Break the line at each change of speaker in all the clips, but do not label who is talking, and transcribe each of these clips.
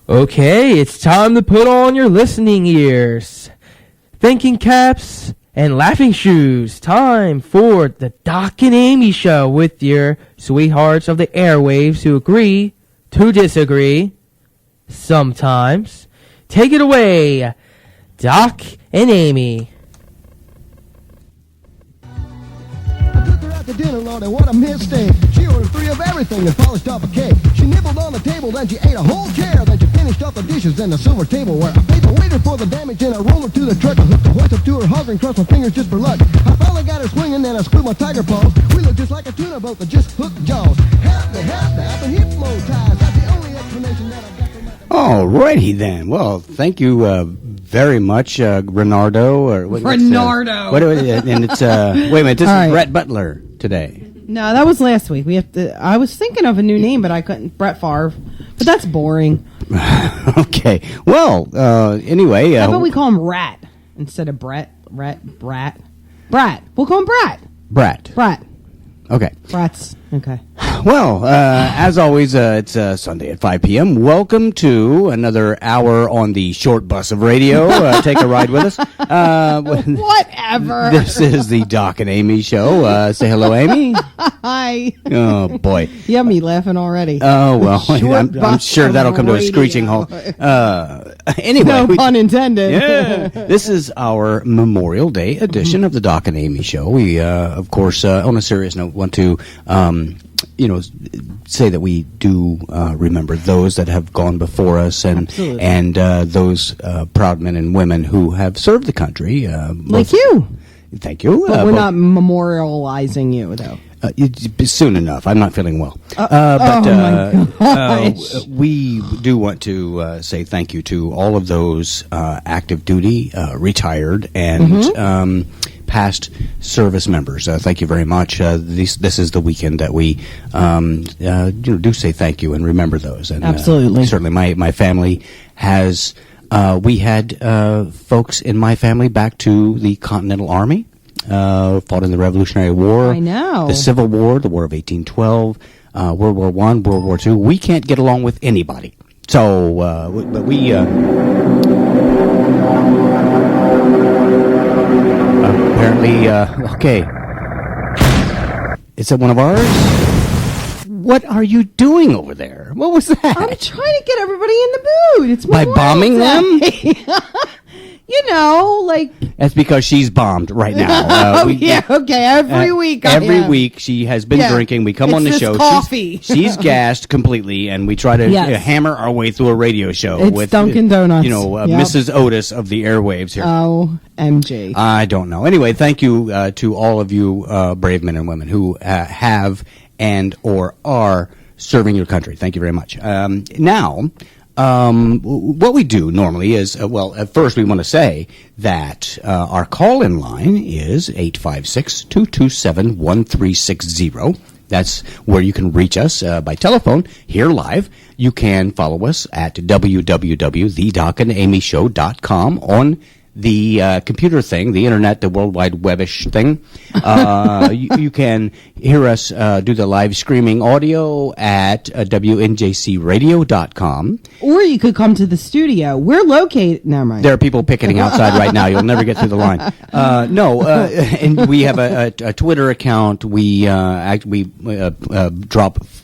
Okay, it's time to put on your listening ears, thinking caps, and laughing shoes. Time for the Doc and Amy Show with your sweethearts of the airwaves who agree to disagree sometimes. Take it away, Doc and Amy.
To dinner, Lord, and what a mistake. She ordered 3 of everything and polished off a cake. She nibbled on the table, then she ate a whole chair. Then she finished off the dishes and the silver tableware. I paid the waiter for the damage and I rolled her to the truck. I hooked the hoist up to her hog and crossed my fingers just for luck. I finally got her swinging and I screwed my tiger paws. We look just like a tuna boat that just hooked jaws. Help me, I've been hypnotized. That's the only explanation that I've got for my...
Alrighty then. Well, thank you very much, Renardo. Or
Renardo.
And it's wait a minute. This is Brett Butler today.
No, that was last week. We have to. I was thinking of a new name, but I couldn't. Brett Favre, but that's boring.
Okay. Well, anyway.
How about we call him Rat instead of Brett? Brat. We'll call him Brat. Brat.
Okay.
Brats. Okay.
Well, as always, it's Sunday at 5 p.m. Welcome to another hour on the short bus of radio. Take a ride with us.
Whatever.
This is the Doc and Amy Show. Say hello, Amy.
Hi.
Oh, boy.
You have me laughing already.
Oh, well, I'm sure that'll come to a screeching halt. Anyway.
No pun intended.
Yeah. This is our Memorial Day edition of the Doc and Amy Show. We, of course, on a serious note, want to... say that we do remember those that have gone before us and those proud men and women who have served the country.
Like you.
Thank you.
But we're not memorializing you, though.
Soon enough. I'm not feeling well. We do want to say thank you to all of those active duty, retired, and past service members. Thank you very much. This is the weekend that we do say thank you and remember those. And,
absolutely.
Certainly my family has... we had folks in my family back to the Continental Army. Fought in the Revolutionary War.
I know.
The Civil War, the War of 1812, World War I, World War II. We can't get along with anybody. So, but we... apparently, okay. Is that one of ours? What are you doing over there? What was that?
I'm trying to get everybody in the mood. It's
by bombing them?
You know, like...
That's because she's bombed right now.
Every week.
Every week she has been drinking. We come on the show.
Coffee.
She's gassed completely, and we try to hammer our way through a radio show.
It's
with
Dunkin' Donuts.
Mrs. Otis of the airwaves here.
OMG.
I don't know. Anyway, thank you to all of you brave men and women who have and or are serving your country. Thank you very much. Now... what we do normally is, at first we want to say that our call-in line is 856-227-1360. That's where you can reach us by telephone here live. You can follow us at www.thedocandamyshow.com on the computer thing, the internet, the World Wide Web-ish thing. You can hear us do the live streaming audio at WNJCradio.com.
Or you could come to the studio. We're located... Never mind.
There are people picketing outside right now. You'll never get through the line. And we have a Twitter account. We drop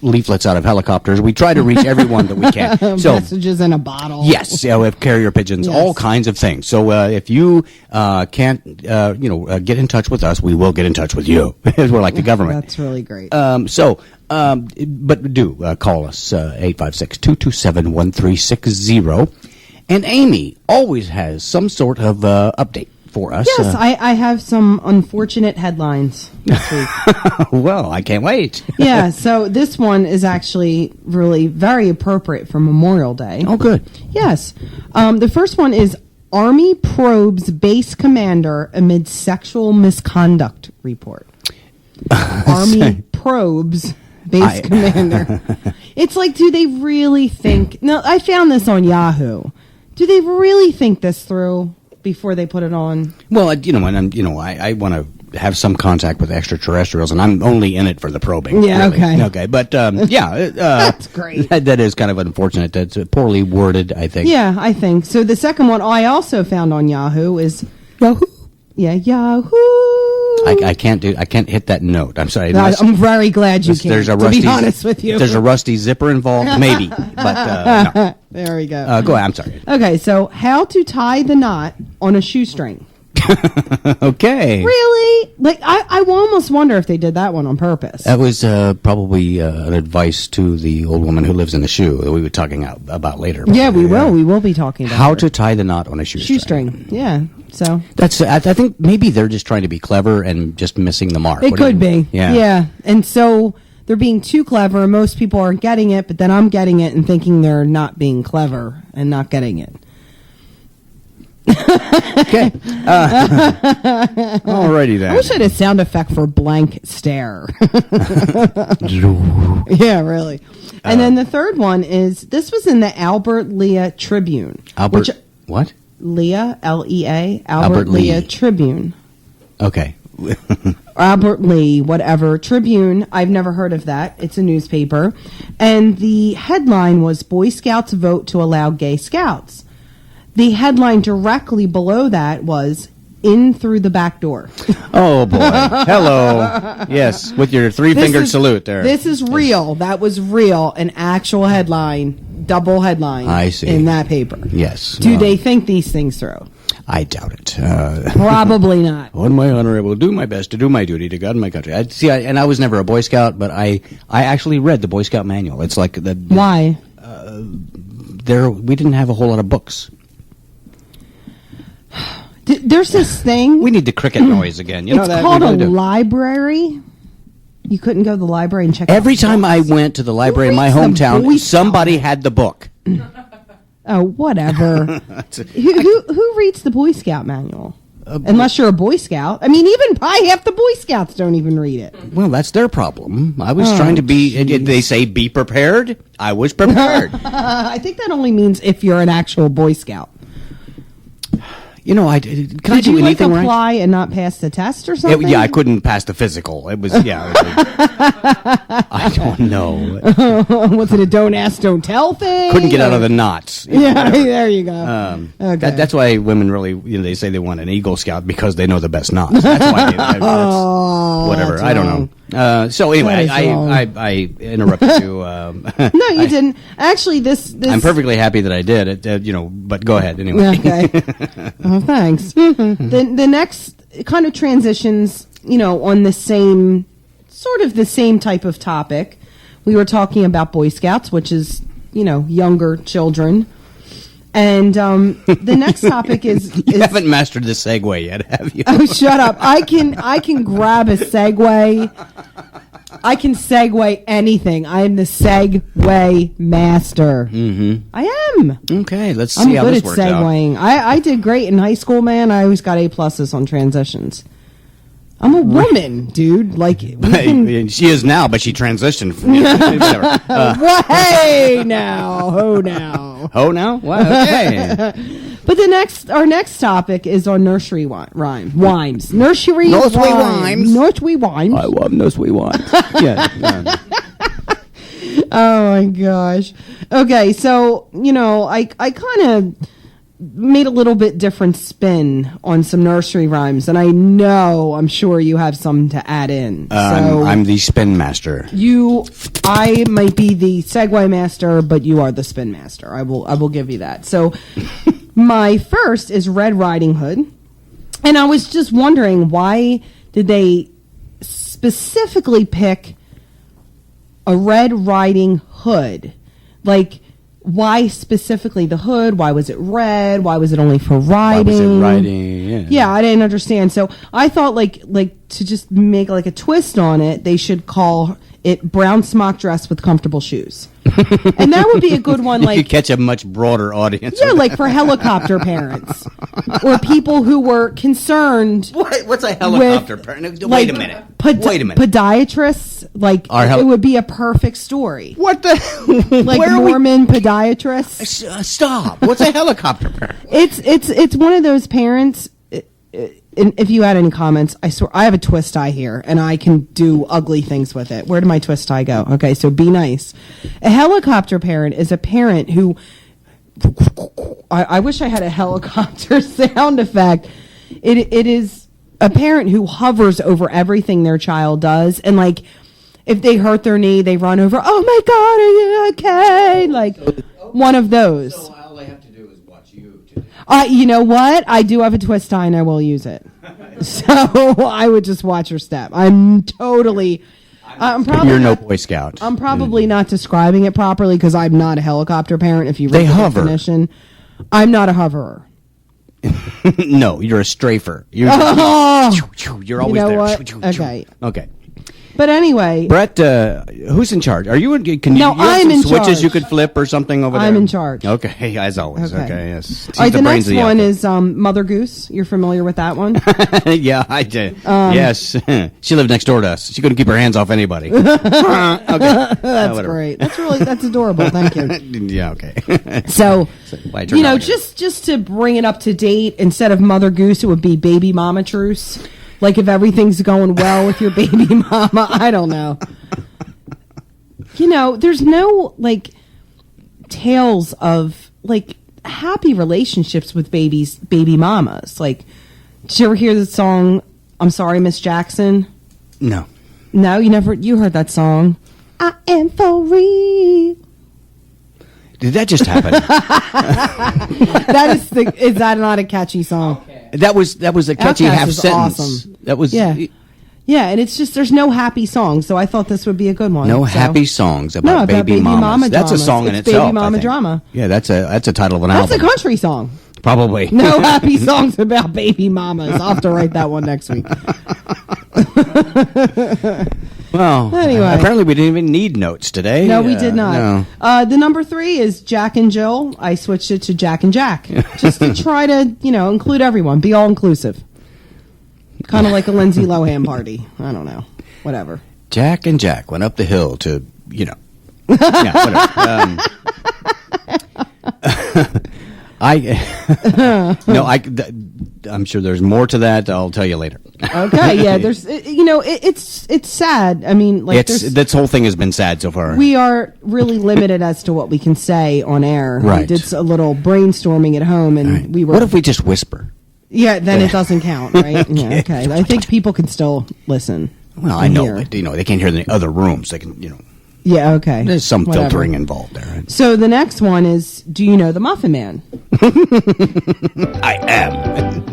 leaflets out of helicopters. We try to reach everyone that we can. So,
messages in a bottle.
Yes, we have carrier pigeons, all kinds of things. So if you can't, get in touch with us, we will get in touch with you. We're like the government.
That's really great.
But do call us 856-227-1360. And Amy always has some sort of update for us.
Yes, I have some unfortunate headlines this week.
Well, I can't wait.
Yeah, so this one is actually really very appropriate for Memorial Day.
Oh, good.
Yes. The first one is Army probes base commander amid sexual misconduct report. Army probes base commander. It's like, do they really think... No, I found this on Yahoo. Do they really think this through before they put it on?
Well, I want to have some contact with extraterrestrials, and I'm only in it for the probing.
Yeah,
really.
okay.
But
That's great.
That is kind of unfortunate. That's poorly worded, I think.
Yeah, I think so. The second one I also found on Yahoo is
Yahoo.
Yeah, Yahoo.
I can't hit that note. I'm sorry.
No, I'm very glad you
Unless
can't.
there's a
to
rusty,
be honest with you,
if there's a rusty zipper involved, maybe. But no.
There we go.
Go ahead. I'm sorry.
Okay, so how to tie the knot on a shoestring?
Okay.
Really? Like I almost wonder if they did that one on purpose.
That was probably an advice to the old woman who lives in the shoe that we were talking about later.
Yeah, we will. We will be talking about
How
her.
to tie the knot on a shoestring.
Shoestring. Yeah. So
That's. I think maybe they're just trying to be clever and just missing the mark.
it
What do
could
you-
be.
Yeah.
Yeah. And so they're being too clever. Most people aren't getting it, but then I'm getting it and thinking they're not being clever and not getting it.
Okay. Alrighty then.
I wish I had a sound effect for blank stare. Yeah, really. And then the third one is this was in the Albert Lea Tribune.
Albert.
Which,
What?
Lea, Lea,
Albert
Lea
Lee.
Tribune.
Okay.
Albert Lee, whatever. Tribune, I've never heard of that. It's a newspaper. And the headline was Boy Scouts vote to allow gay scouts. The headline directly below that was In Through the Back Door.
Oh boy. Hello. Yes, with your three-fingered salute there.
This is real. That was real. An actual headline, double headline.
I see.
In that paper.
Yes.
Do they think these things through?
I doubt it.
Probably not.
On my honor, I will do my best to do my duty to God and my country. And I was never a Boy Scout, but I actually read the Boy Scout manual. It's like the
Why?
we didn't have a whole lot of books.
There's this thing.
We need the cricket noise again. You know
It's
that
called
we
a
really do.
library. You couldn't go to the library and check
Every
out
time I
books?
went to the library in my
reads the Boy
hometown,
Scout
somebody had the book.
Oh, whatever. who reads the Boy Scout manual? Unless you're a Boy Scout. I mean, even probably half the Boy Scouts don't even read it.
Well, that's their problem. I was trying to be. They say be prepared. I was prepared.
I think that only means if you're an actual Boy Scout.
You know, can I
Did
do
you
anything right?
apply and not pass the test or something?
Yeah, I couldn't pass the physical. It was I don't know.
Was it a don't ask, don't tell thing?
Couldn't get out of the knots.
Yeah, there you go. Okay.
That's why women really, they say they want an Eagle Scout because they know the best knots. That's why. That's whatever.
that's
I don't know. So anyway,
That is wrong.
I interrupted you.
No, you didn't. Actually, this
I'm perfectly happy that I did it. But go ahead anyway.
Okay. Oh, thanks. The next kind of transitions, on the same type of topic. We were talking about Boy Scouts, which is, younger children. And the next topic is
You haven't mastered the segue yet, have you?
Oh, shut up. I can grab a segue. I can segue anything. I am the segue master. Mm-hmm. I am.
Okay, let's
I'm
see how
good
this
at
works out.
segueing. I did great in high school, man. I always got A+ on transitions. I'm a woman, dude. Like, we can...
She is now, but she transitioned. Whatever.
Hey, now. Oh, now.
Oh, now? What? Okay.
But our next topic is on nursery rhymes. Nursery
Nursery
rhymes.
rhymes.
Nursery rhymes.
I love no sweet wine. Yeah.
Oh my gosh. Okay, so I kind of made a little bit different spin on some nursery rhymes, and I'm sure you have some to add in. So
I'm the spin master.
I might be the segue master, but you are the spin master. I will give you that. So my first is Red Riding Hood, and I was just wondering, why did they specifically pick a Red Riding Hood? Like, why specifically the hood? Why was it red? Why was it only for riding?
Why was it riding?
Yeah, I didn't understand. So I thought, like to just make like a twist on it, they should call it brown smock dress with comfortable shoes, and that would be a good one.
You
Like,
could catch a much broader audience.
yeah, like for helicopter parents or people who were concerned.
What's a helicopter parent? Wait a minute. Wait a minute.
Podiatrists, like it would be a perfect story.
What the?
Like
Where are we?
Mormon podiatrists.
Stop. What's a helicopter parent?
It's one of those parents. and if you had any comments, I swear I have a twist tie here, and I can do ugly things with it. Where did my twist tie go? Okay, so be nice. A helicopter parent is a parent who. I wish I had a helicopter sound effect. It is a parent who hovers over everything their child does, and like if they hurt their knee, they run over. Oh my God, are you okay? Like one of those.
So all they have to do is watch you.
You know what? I do have a twist tie, and I will use it. So I would just watch her step. I'm probably.
You're no Boy Scout.
I'm probably not describing it properly because I'm not a helicopter parent. If you read
They
the
hover.
definition, I'm not a hoverer.
No, you're a strafer. You're always
know
there.
what? Okay.
Okay.
But anyway,
Brett, who's in charge? Are you? Can you?
No,
you have
I'm
some
in
switches
charge.
you could flip or something over there.
I'm in charge.
Okay, as always. Okay, yes.
All right, the
brains
next
of the
one
outfit.
is Mother Goose. You're familiar with that one?
Yeah, I did. Yes, she lived next door to us. She couldn't keep her hands off anybody. Okay,
That's great. That's adorable. Thank you.
Yeah, okay.
So,
Why I turned out like
just to bring it up to date, instead of Mother Goose, it would be Baby Mama Truce. Like if everything's going well with your baby mama, I don't know. There's no like tales of like happy relationships with baby mamas. Like, did you ever hear the song "I'm Sorry, Miss Jackson"?
No.
No, you heard that song. I am for real.
Did that just happen?
Is that not a catchy song?
That was a catchy
Outcast
half
is
sentence.
awesome.
That was
Yeah, and it's just there's no happy songs, so I thought this would be a good one.
no
So-
happy songs about,
No, about baby
mamas.
mama
That's a
dramas.
song in
It's
itself.
Baby Mama
I think.
Drama.
Yeah, that's a title of an
That's a
album.
country song.
Probably.
No happy songs about baby mamas. I'll have to write that one next week.
Well,
Anyway.
apparently we didn't even need notes today.
No, we did not.
No.
The number 3 is Jack and Jill. I switched it to Jack and Jack just to try to, include everyone, be all inclusive. Kind of like a Lindsay Lohan party. I don't know. Whatever.
Jack and Jack went up the hill to, yeah, whatever. I'm sure there's more to that. I'll tell you later.
Okay, yeah. There's, it's sad. I mean, like,
This whole thing has been sad so far.
we are really limited as to what we can say on air. We
Right.
did a little brainstorming at home, and
Right.
we were.
What if we just whisper?
Yeah, then it doesn't count, right? Yeah, okay. I think people can still listen.
Well, I
and
know,
hear.
but they can't hear in the other rooms. They can,
Yeah, okay.
there's some
Whatever.
filtering involved there. Right?
So the next one is, do you know the Muffin Man?
I am.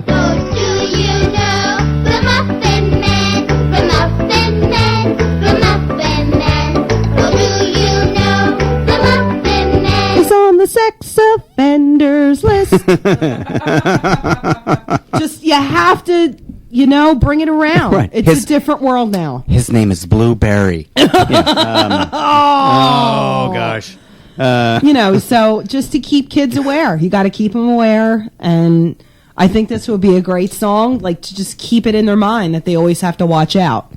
Oh, do you know the Muffin Man? The Muffin Man, the Muffin Man. Oh, do you know the Muffin Man?
He's on the sex offenders list. Just, you have to, bring it around.
Right.
It's a different world now.
His name is Blueberry. Oh gosh.
So just to keep kids aware, you got to keep them aware. And I think this would be a great song, like to just keep it in their mind that they always have to watch out.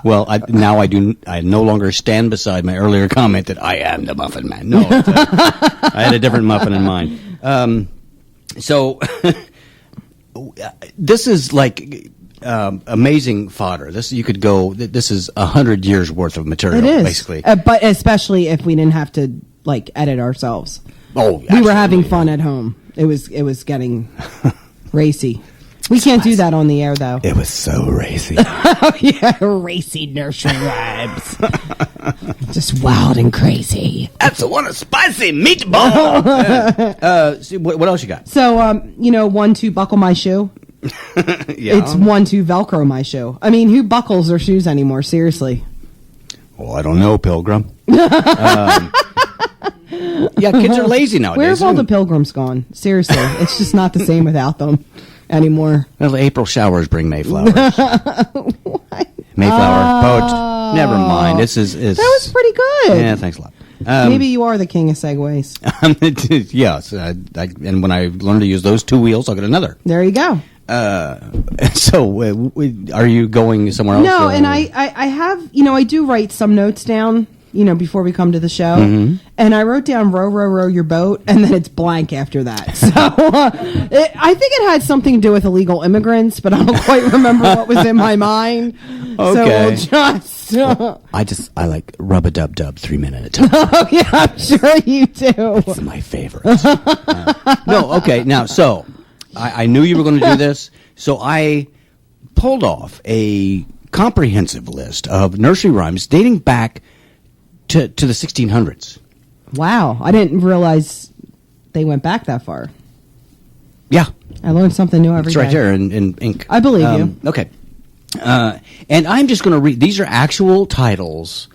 Well, I no longer stand beside my earlier comment that I am the Muffin Man. No, I had a different muffin in mind. So this is like amazing fodder. You could go. This is 100 years worth of material,
It is.
basically.
But especially if we didn't have to like edit ourselves.
Oh,
We were having fun at home. It was getting racy. We can't do that on the air, though.
It was so racy.
Oh, yeah, racy nursery rhymes. Just wild and crazy.
That's one of spicy meatball. See, what else you got?
So, 1, 2, buckle my shoe.
Yeah.
It's 1, 2, Velcro my shoe. I mean, who buckles their shoes anymore? Seriously.
Well, I don't know, Pilgrim. Yeah, kids are lazy nowadays.
Where's all the pilgrims gone? Seriously, it's just not the same without them anymore.
Well, April showers bring Mayflowers. Mayflower, poet. Never mind. This is
That was pretty good.
Yeah, thanks a lot.
Maybe you are the king of segues.
Yes, and when I learn to use those 2 wheels, I'll get another.
There you go.
So, are you going somewhere else?
No, and I have, I do write some notes down, before we come to the show.
Mm-hmm.
And I wrote down row, row, row your boat, and then it's blank after that. So I think it had something to do with illegal immigrants, but I don't quite remember what was in my mind.
Okay.
So we'll just...
I like Rub-a-Dub-Dub 3 Minute at a time.
Oh, yeah, I'm sure you do.
It's my favorite. No, okay. Now, so I knew you were going to do this, so I pulled off a comprehensive list of nursery rhymes dating back to the 1600s.
Wow, I didn't realize they went back that far.
Yeah,
I learned something new every day.
it's right here in ink.
I believe you.
Okay. And I'm just going to read. These are actual titles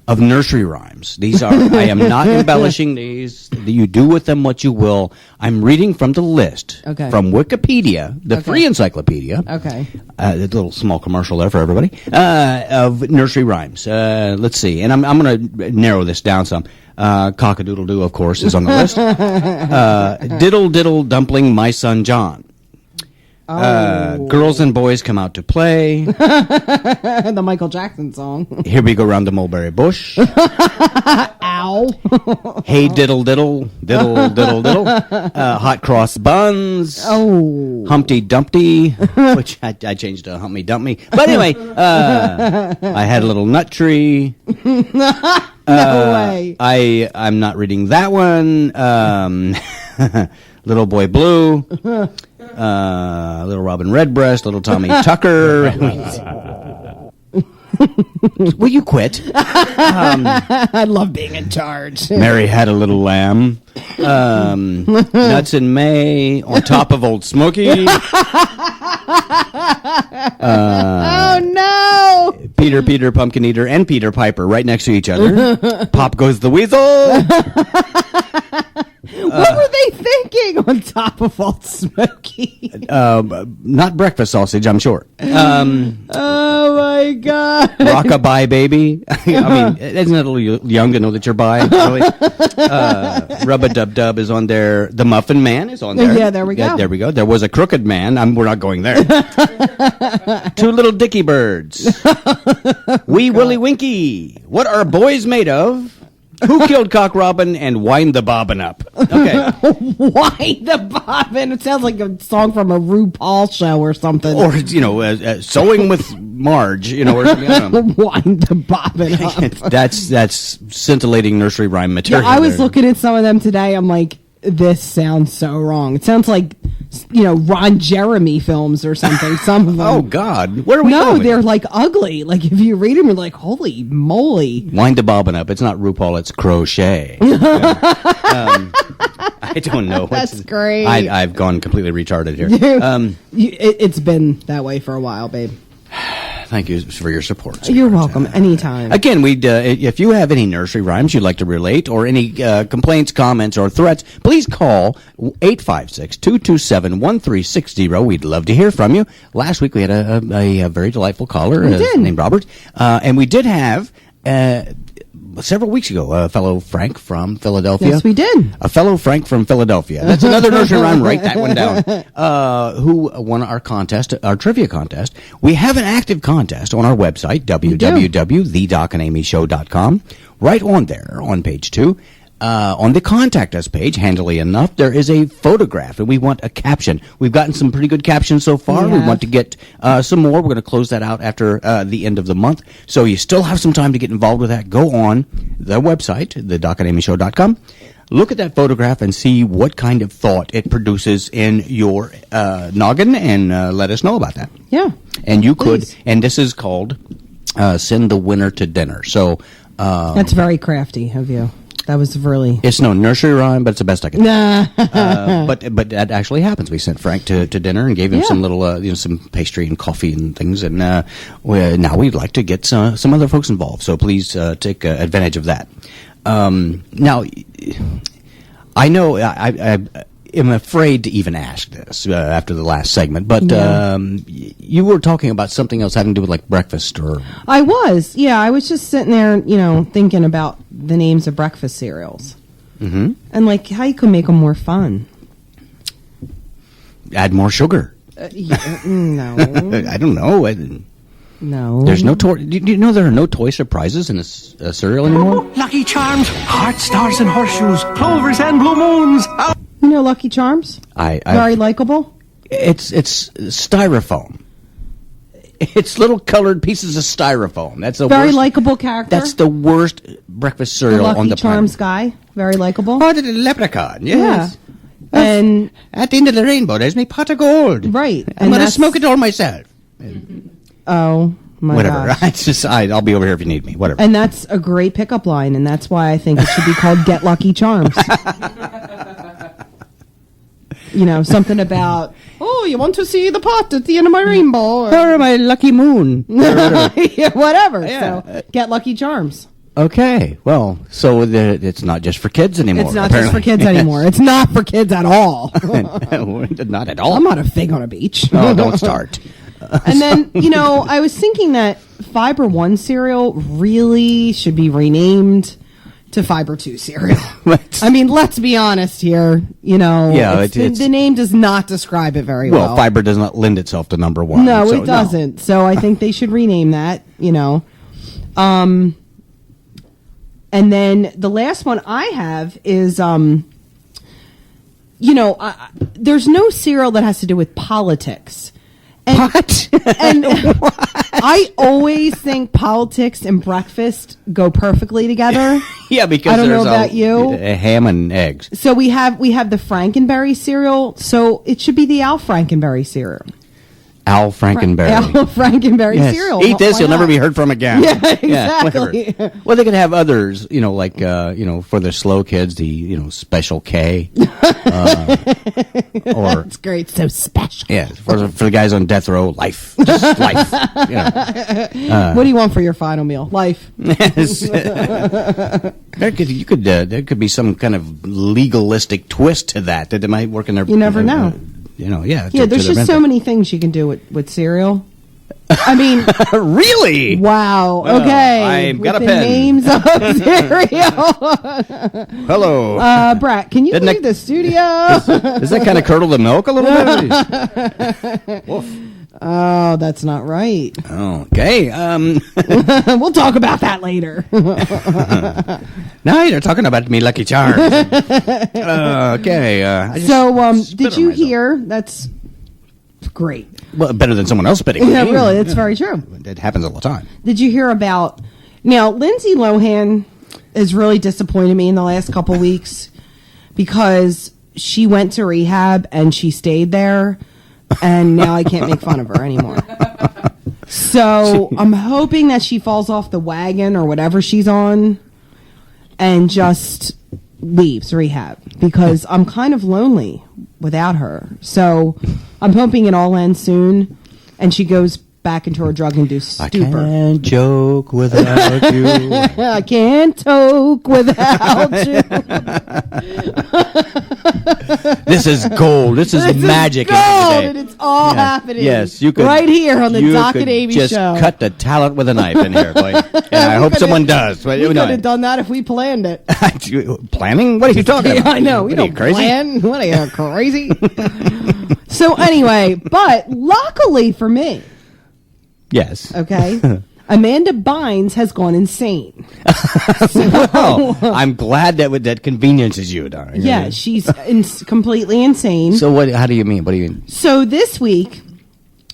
of nursery rhymes. These are. I am not embellishing these. You do with them what you will. I'm reading from the list.
Okay.
From Wikipedia, the free encyclopedia.
Okay.
A little small commercial there for everybody of nursery rhymes. Let's see, and I'm going to narrow this down some. Cock-a-doodle-doo, of course, is on the list. Diddle diddle dumpling, my son John. Girls and boys come out to play.
The Michael Jackson song.
Here we go round the mulberry bush.
Ow.
Hey diddle diddle diddle diddle diddle. Hot cross buns.
Oh.
Humpty Dumpty, which I changed to Humpty Dumpty. But anyway, I had a little nut tree.
No way.
I'm not reading that one. Little Boy Blue. Little Robin Redbreast. Little Tommy Tucker. Will you quit?
I love being in charge.
Mary had a little lamb. Nuts in May on top of Old Smoky.
Oh no!
Peter Pumpkin Eater and Peter Piper right next to each other. Pop goes the weasel.
What were they thinking on top of Old Smoky?
Not breakfast sausage, I'm sure.
Oh my god!
Rockabye baby. I mean, isn't it a little young to know that you're bi? Really? Rub-a-dub-dub is on there. The Muffin Man is on there.
Yeah, there we go.
There we go. There was a Crooked Man. We're not going there. Two little dicky birds. Wee Willie Winky. What are boys made of? Who killed Cock Robin and wind the bobbin up? Okay.
Wind the bobbin. It sounds like a song from a RuPaul show or something.
Or, sewing with Marge, or something. I don't know.
Wind the bobbin up.
That's scintillating nursery rhyme material.
Yeah, I was
there.
looking at some of them today. I'm like, this sounds so wrong. It sounds like, Ron Jeremy films or something. Some of them.
Oh, God. Where are we
No,
going?
they're like ugly. Like if you read them, you're like, holy moly.
Wind the bobbin up. It's not RuPaul, it's crochet. I don't know.
That's great.
I've gone completely retarded here.
It's been that way for a while, babe.
Thank you for your support.
You're welcome. Anytime.
Again, if you have any nursery rhymes you'd like to relate or any complaints, comments, or threats, please call 856-227-1360. We'd love to hear from you. Last week we had a very delightful caller named Robert. And we did have... several weeks ago, a fellow Frank from Philadelphia.
Yes, we did.
A fellow Frank from Philadelphia. That's another nursery rhyme. Write that one down. Who won our contest, our trivia contest. We have an active contest on our website, www.thedocandamyshow.com. Right on there, on page 2. On the Contact Us page, handily enough, there is a photograph, and we want a caption. We've gotten some pretty good captions so far. We want to get some more. We're going to close that out after the end of the month. So you still have some time to get involved with that. Go on the website, thedocandamyshow.com. Look at that photograph and see what kind of thought it produces in your noggin, and let us know about that.
Yeah.
And you could,
Please.
and this is called Send the Winner to Dinner. So
That's very crafty of you. That was really...
it's no nursery rhyme, but it's the best I can do.
Nah.
But that actually happens. We sent Frank to dinner and gave him
Yeah.
some little, some pastry and coffee and things. And now we'd like to get some other folks involved. So please take advantage of that. Now, I know I am afraid to even ask this after the last segment, but you were talking about something else having to do with like breakfast or...
I was. Yeah, I was just sitting there, thinking about the names of breakfast cereals.
Mm-hmm.
And like how you could make them more fun.
Add more sugar.
No.
I don't know.
No.
There's no toy. Do you know there are no toy surprises in a cereal anymore?
Lucky Charms, heart stars and horseshoes, clovers and blue moons.
You know Lucky Charms? Very likable.
It's styrofoam. It's little colored pieces of styrofoam. That's the
Very
worst.
likable character.
That's the worst breakfast
the
cereal
Lucky
on the
Charms
planet.
guy. Very likable.
Oh, the leprechaun. Yes.
Yeah. And
At the end of the rainbow, there's me pot of gold.
right.
I'm
And
gonna
that's-
smoke it all myself.
Oh my
Whatever.
gosh.
It's just I'll be over here if you need me. Whatever.
And that's a great pickup line, and that's why I think it should be called Get Lucky Charms. You know, something about, oh, you want to see the pot at the end of my rainbow?
Or my lucky moon.
Yeah, whatever.
Yeah.
So, Get Lucky Charms.
Okay. Well, so it's not just for kids anymore.
It's not just for kids anymore. It's not for kids at all.
Not at all.
I'm not a fig on a beach.
Oh, don't start.
And then, you know, I was thinking that Fiber One cereal really should be renamed to Fiber 2 cereal. I mean, let's be honest here. You know,
Yeah,
the name does not describe it very well.
Well, fiber does not lend itself to number one.
No,
so
it doesn't. So I think they should rename that, you know. And then the last one I have is, you know, there's no cereal that has to do with politics. And,
What?
And I always think politics and breakfast go perfectly together.
Yeah, because
I don't know
there's
about you.
a ham and eggs.
So we have the Frankenberry cereal. So it should be the Al Frankenberry cereal.
Al Frankenberry.
Al Frankenberry
Yes.
cereal.
Eat this,
Why
you'll never
not?
be heard from again.
Yeah, exactly.
whatever. Well, they could have others, you know, like, you know, for the slow kids, the, you know, Special K. Or,
It's great. So special.
yeah, for the guys on death row, life. Just life. You know.
What do you want for your final meal? Life.
Yes. there could be some kind of legalistic twist to that it might work in their.
You never know.
You know, yeah.
Yeah, there's just so many things you can do with cereal. I mean,
Really?
wow.
Well,
okay.
I've got
with
a
the
pen.
names of cereal.
Hello.
Brett, can you
Didn't
leave
I-
the studio?
Does that kind of curdle the milk a little bit? Woof.
Oh, that's not right.
Okay.
We'll talk about that later.
Now you're talking about me, Lucky Charms. Okay. I just
So,
spit
did
on
you
myself.
hear? That's great.
Well, better than someone else spitting. on
Yeah,
me.
really, it's very true.
It happens all the time.
Did you hear about? Now, Lindsay Lohan has really disappointed me in the last couple weeks because she went to rehab and she stayed there, and now I can't make fun of her anymore. So I'm hoping that she falls off the wagon or whatever she's on and just leaves rehab because I'm kind of lonely without her. So I'm hoping it all ends soon and she goes back into her drug-induced
I
stupor.
can't joke without you.
I can't talk without you.
This is gold. This is
This is
magic.
gold,
today.
and it's all
Yeah.
happening.
Yes, you could
right here on the
you
Doc
could
and Amy
just
show.
cut the talent with a knife in here, boy. And I hope
could've-
someone does. But,
We
you
could
know,
have done that if we planned it.
planning? What are you talking
Yeah,
about?
I know. We
What are you,
don't
crazy?
plan. What are you, crazy? So anyway, but luckily for me,
Yes.
okay, Amanda Bynes has gone insane.
Oh, I'm glad that conveniences you, darling.
Yeah, she's completely insane.
So what? How do you mean? What do you mean?
So this week,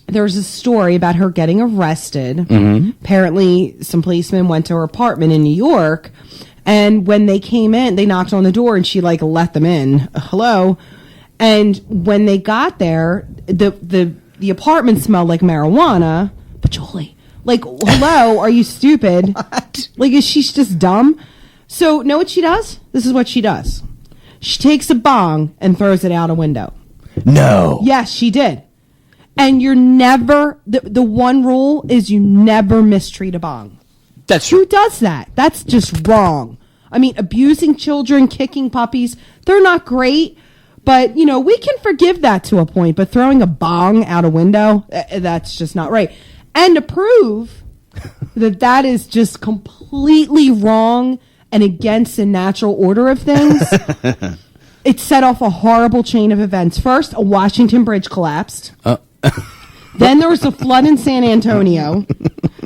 there's a story about her getting arrested.
Mm-hmm.
Apparently, some policemen went to her apartment in New York, and when they came in, they knocked on the door, and she like let them in. Hello, and when they got there, the apartment smelled like marijuana. But Julie, like, hello, are you stupid?
What?
Like, is she just dumb? So, know what she does? This is what she does. She takes a bong and throws it out a window.
No.
Yes, she did. And you're never, the one rule is you never mistreat a bong.
That's
Who
true.
does that? That's just wrong. I mean, abusing children, kicking puppies, they're not great. But, you know, we can forgive that to a point. But throwing a bong out a window, that's just not right. And to prove that is just completely wrong and against the natural order of things, it set off a horrible chain of events. First, a Washington Bridge collapsed. Then there was a flood in San Antonio.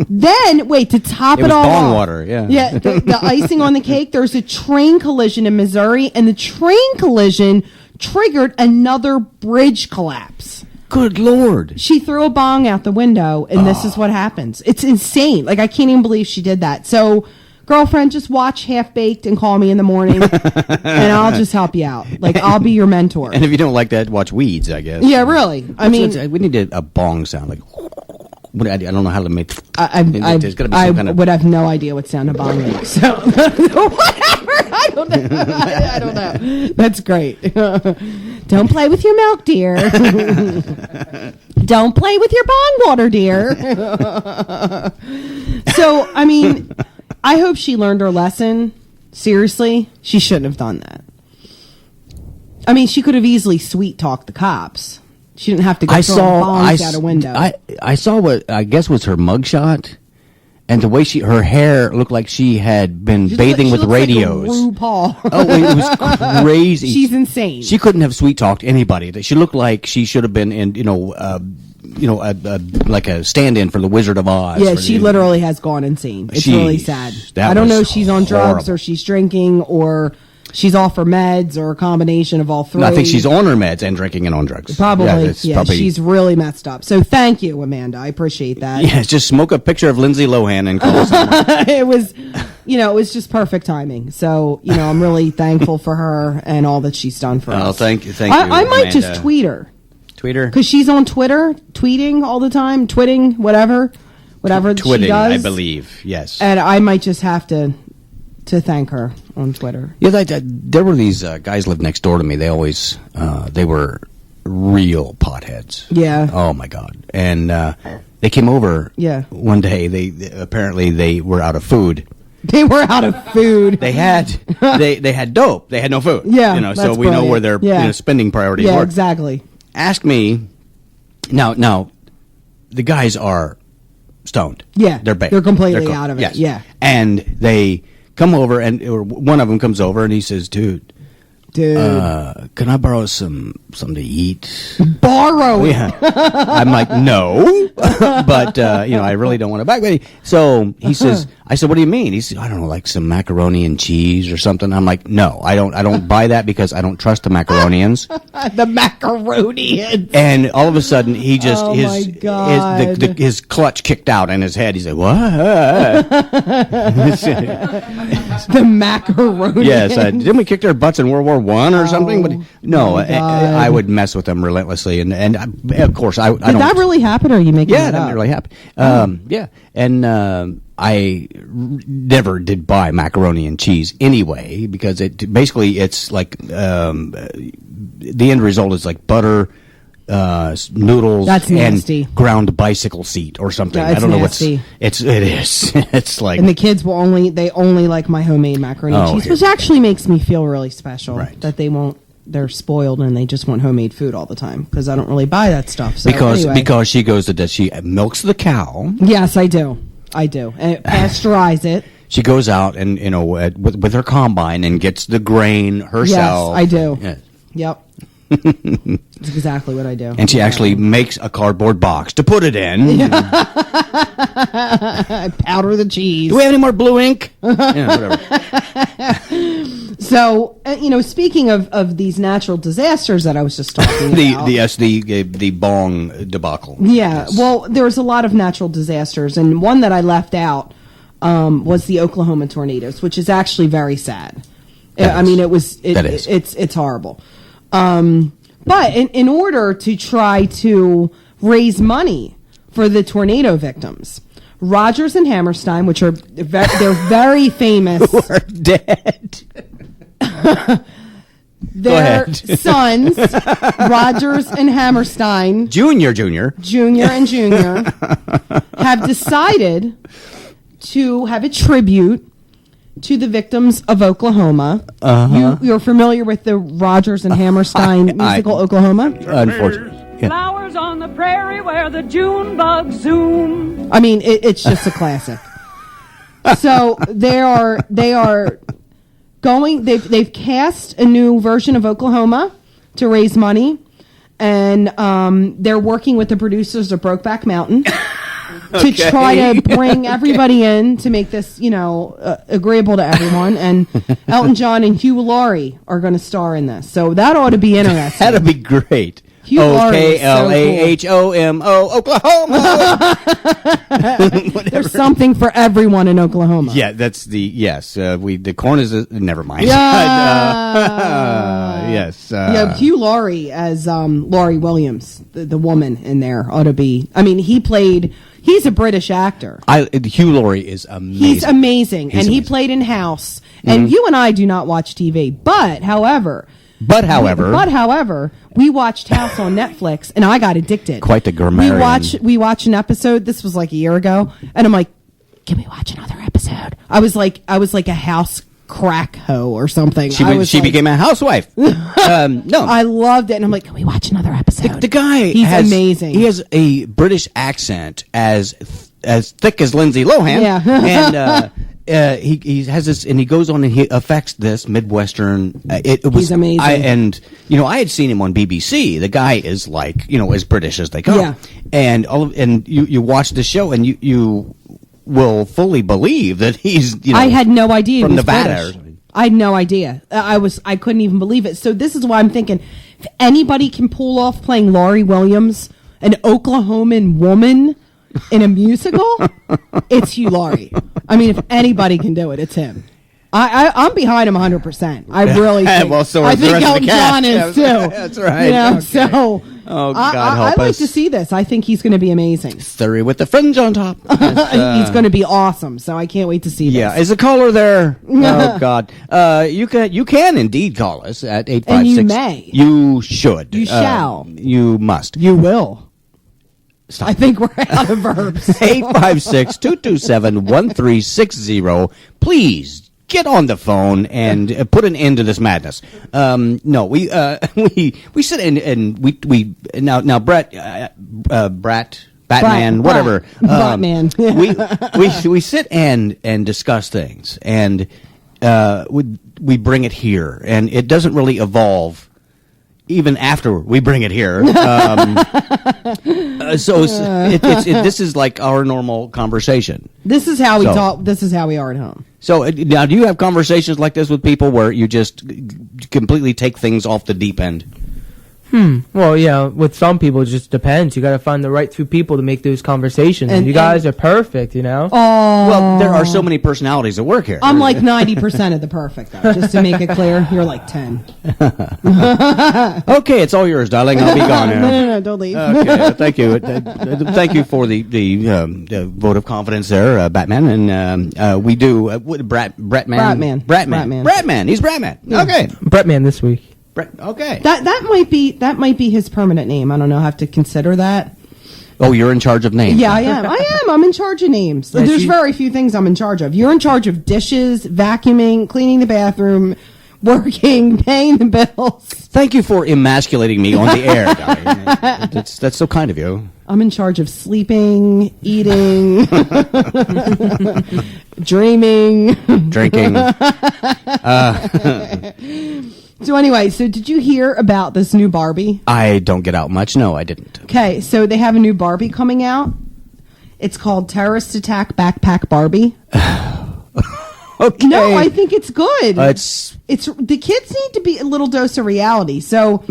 Then, wait, to top
It
it,
was
all
bong
off.
water, yeah.
Yeah, the icing on the cake, there's a train collision in Missouri, and the train collision triggered another bridge collapse.
Good Lord.
She threw a bong out the window, and this is what happens. It's insane. Like, I can't even believe she did that. So, girlfriend, just watch Half Baked and call me in the morning, and I'll just help you out. Like, I'll be your mentor.
And if you don't like that, watch Weeds, I guess.
Yeah, really. I mean,
we need a bong sound. Like, I don't know how to make.
I
There's gotta be some kind of.
would have no idea what sound a bong makes. So whatever. I don't know. I don't know. That's great. Don't play with your milk, dear. Don't play with your bong water, dear. So, I mean, I hope she learned her lesson. Seriously, she shouldn't have done that. I mean, she could have easily sweet talked the cops. She didn't have to go throwing bongs out a window.
I saw what I guess was her mugshot, and the way her hair looked like she had been bathing with radios.
Like RuPaul.
Oh, it was crazy.
She's insane.
She couldn't have sweet talked anybody. She looked like she should have been in, like a stand-in for the Wizard of Oz.
Yeah, she literally has gone insane. It's
Jeez,
really sad.
that
I don't know
was
if she's on drugs
horrible.
or she's drinking or she's off her meds or a combination of all three.
No, I think she's on her meds and drinking and on drugs.
Probably.
It's
Yeah, she's really messed up. So thank you, Amanda. I appreciate that.
Yeah, just smoke a picture of Lindsay Lohan and call us.
It was, it was just perfect timing. So, I'm really thankful for her and all that she's done for us.
Oh, thank you.
I might just
Amanda.
tweet her.
Tweeter?
Because she's on Twitter, tweeting all the time, twitting, whatever she
Twitting,
does.
I believe. Yes.
And I might just have to thank her on Twitter.
Yeah, there were these guys lived next door to me. They always they were real potheads.
Yeah.
Oh my God! And they came over.
Yeah.
One day, they apparently they were out of food.
They were out of food.
They had they had dope. They had no food.
Yeah,
so
that's
we know where their
brilliant. Yeah.
spending priorities
Yeah,
were.
exactly.
Ask me. Now, the guys are stoned.
Yeah,
they're baked.
they're completely
cooked.
out of it,
Yes.
yeah.
And they come over, or one of them comes over, and he says, "Dude, can I borrow something to eat?"
Borrow it.
Yeah. I'm like, no, but I really don't want to back. But so he says, I said, what do you mean? He said, I don't know, like some macaroni and cheese or something. I'm like, no, I don't buy that because I don't trust the macaronians.
The macaroni.
And all of a sudden, he just
Oh, my God.
his clutch kicked out in his head. He said, "What?"
The macaroni.
Yes, didn't we kick their butts in World War I or something? But no,
my God.
I would mess with them relentlessly, and of course I
Did
don't.
that really happen, or are you making
Yeah,
it
that
up?
made me really happy. Yeah, and I never did buy macaroni and cheese anyway because it's like the end result is like butter, noodles,
That's nasty.
and ground bicycle seat or something.
Yeah,
I
it's
don't know
nasty.
it is. It's like
And the kids will only like my homemade macaroni and
Oh,
cheese,
here.
which actually makes me feel really special.
Right.
That they're spoiled and they just want homemade food all the time because I don't really buy that stuff. So anyway.
because she goes to that she milks the cow.
Yes, I do, and pasteurize it.
She goes out and with her combine and gets the grain herself.
Yes, I do.
Yes.
Yep. That's exactly what I do.
And she actually makes a cardboard box to put it in.
I powder the cheese.
Do we have any more blue ink? Yeah, whatever.
So, speaking of these natural disasters that I was just talking about.
the bong debacle.
Yeah, well, there's a lot of natural disasters, and one that I left out was the Oklahoma tornadoes, which is actually very sad.
That
I
is.
mean, it's horrible. But in order to try to raise money for the tornado victims, Rogers and Hammerstein, which they're very famous.
We're dead.
Their
ahead.
sons, Rogers and Hammerstein,
Junior.
Junior and Junior, have decided to have a tribute to the victims of Oklahoma. You're familiar with the Rogers and Hammerstein musical Oklahoma?
Unfortunately. Yeah.
Flowers on the prairie where the June bugs zoom.
I mean, it's just a classic. So they are going. They've cast a new version of Oklahoma to raise money, and they're working with the producers of Brokeback Mountain to try to bring everybody in to make this, agreeable to everyone. And Elton John and Hugh Laurie are going to star in this, so that ought to be interesting.
That'd be great.
Hugh Laurie is so
OKLAHOMO, Oklahoma.
There's something for everyone in Oklahoma.
Yeah, that's the corn is never mind.
Yeah.
Yes.
Hugh Laurie as Laurie Williams, the woman in there ought to be. I mean, he's a British actor.
Hugh Laurie is amazing.
He's amazing,
He's
and he
amazing.
played in House. And you and I do not watch TV, but however, we watched House on Netflix, and I got addicted.
Quite the grammarian.
We watched an episode. This was like a year ago, and I'm like, "Can we watch another episode?" I was like a house crack hoe or something.
She became a housewife. No,
I loved it, and I'm like, "Can we watch another episode?"
the guy
he's
has
amazing.
He has a British accent as thick as Lindsay Lohan.
Yeah.
And he has this, and he goes on and he affects this Midwestern. It was
He's amazing.
I had seen him on BBC. The guy is like, as British as they come.
Yeah.
And you watch the show, and you will fully believe that he's.
I had no idea he
from
was
Nevada.
British. I had no idea. I couldn't even believe it. So this is why I'm thinking, if anybody can pull off playing Laurie Williams, an Oklahoman woman in a musical, it's Hugh Laurie. I mean, if anybody can do it, it's him. I'm behind him 100%. I really think.
Well, so
I
is the
think
rest of the
Elton
cast.
John is
Yeah,
too.
that's right. Okay.
So
Oh, God
I
help
like
us.
to see this. I think he's going to be amazing.
Surrey with the fringe on top.
He's going to be awesome. So I can't wait to see this.
Yeah, is the caller there? Oh God, you can indeed call us at 856.
And you may.
You should.
You shall.
You must.
You will.
Stop.
I think we're out of verbs.
856-227-1360. Please get on the phone and put an end to this madness. No, we sit and we now Brett, Batman, whatever.
Batman.
we sit and discuss things, and we bring it here, and it doesn't really evolve even after we bring it here. This is like our normal conversation.
This is how we
So-
talk. This is how we are at home.
So now, do you have conversations like this with people where you just completely take things off the deep end?
Well, yeah, with some people, it just depends. You got to find the right two people to make those conversations. And you guys are perfect,
Oh,
Well, there are so many personalities that work here.
I'm like 90% of the perfect, though. Just to make it clear, you're like 10.
Okay, it's all yours, darling. I'll be gone now.
No, don't leave.
Okay, thank you. Thank you for the vote of confidence there, Batman. And we do Bratman. He's Bratman. Okay,
Bretman this week.
Okay.
That might be his permanent name. I don't know. I have to consider that.
Oh, you're in charge of names.
Yeah, I am. I'm in charge of names.
Yeah,
There's very few things I'm in charge of. You're in charge of dishes, vacuuming, cleaning the bathroom, working, paying the bills.
Thank you for emasculating me on the air, darling. That's so kind of you.
I'm in charge of sleeping, eating, dreaming,
Drinking.
So anyway, did you hear about this new Barbie?
I don't get out much. No, I didn't.
Okay, so they have a new Barbie coming out. It's called Terrorist Attack Backpack Barbie.
Okay.
No, I think it's good.
It's
the kids need to be a little dose of reality. So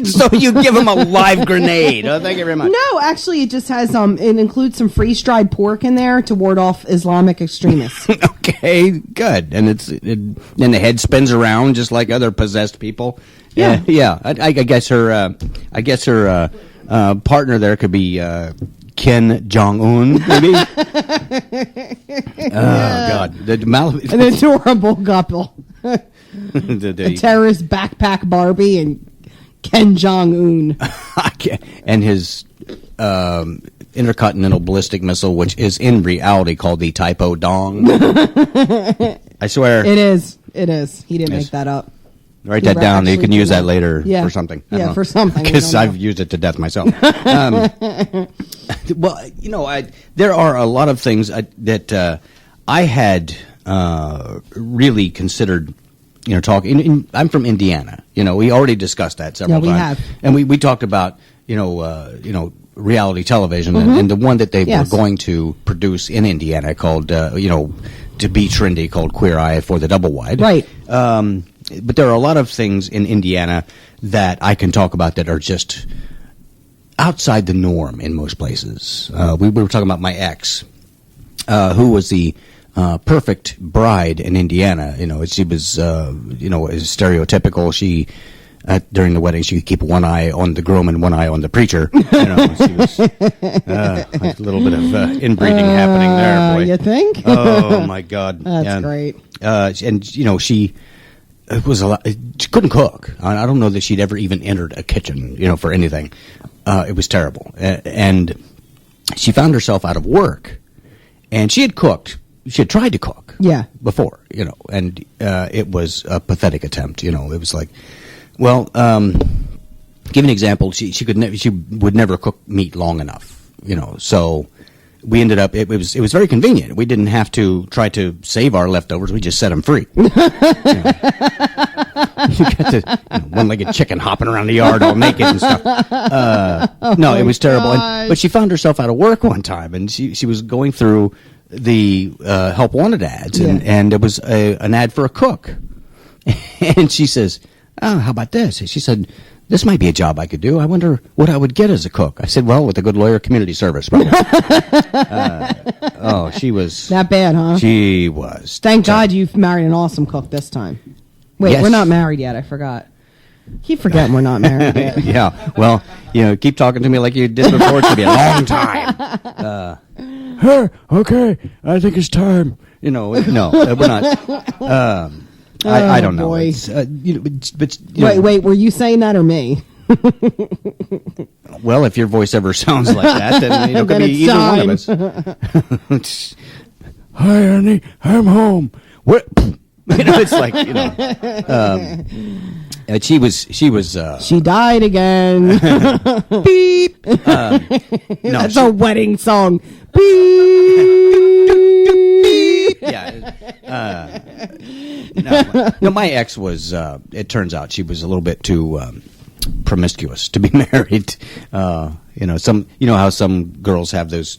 so you give them a live grenade. Oh, thank you very much.
no, actually, it just has it includes some freeze-dried pork in there to ward off Islamic extremists.
Okay, good. And and the head spins around just like other possessed people.
Yeah.
Yeah. I guess her partner there could be Kim Jong Un, maybe. Oh God,
An adorable couple. A terrorist backpack Barbie and Kim Jong Un.
and his intercontinental ballistic missile, which is in reality called the Typo Dong. I swear.
It is. He didn't
Yes.
make that up.
Write that down. You can use that later
Yeah.
for something. I
Yeah,
don't know.
for something. I
Because
don't
I've
know.
used it to death myself. Well, there are a lot of things that I had really considered. Talking. I'm from Indiana. You know, we already discussed that several
Yeah, we
times.
have.
And we talked about, reality television and the one that they
Yes.
were going to produce in Indiana called, to be trendy, called Queer Eye for the Double Wide.
Right.
But there are a lot of things in Indiana that I can talk about that are just outside the norm in most places. We were talking about my ex, who was the perfect bride in Indiana. You know, she was, is stereotypical. She, during the wedding, she could keep one eye on the groom and one eye on the preacher. You know, she was a little bit of inbreeding happening there. Boy,
You think?
oh my God,
That's great.
And she. It was a lot. She couldn't cook. I don't know that she'd ever even entered a kitchen, for anything. It was terrible. And she found herself out of work. And she had cooked. She had tried to cook.
Yeah.
Before, and it was a pathetic attempt. It was like, well, give an example. She would never cook meat long enough. So we ended up. It was very convenient. We didn't have to try to save our leftovers. We just set them free. You got the one-legged chicken hopping around the yard all naked and stuff. No, it was terrible. But she found herself out of work one time, and she was going through the help wanted ads, and there was an ad for a cook, and she says, "Oh, how about this?" She said, "This might be a job I could do. I wonder what I would get as a cook." I said, "Well, with a good lawyer, community service." She was
That bad, huh?
She was.
Thank God you've married an awesome cook this time. Wait,
Yes.
we're not married yet. I forgot. Keep forgetting we're not married yet.
Yeah. Well, keep talking to me like you did before. It's gonna be a long time. Okay. I think it's time. No, we're not. I don't know.
boy.
It's, but
Wait, were you saying that or me?
Well, if your voice ever sounds like that, then it could
Then
be
it's
either one of us. Hi, honey. I'm home. What? It's like she was.
She died again. Beep.
No,
That's
she-
a wedding song. Beep.
Yeah. No, my ex was. It turns out she was a little bit too promiscuous to be married. How some girls have those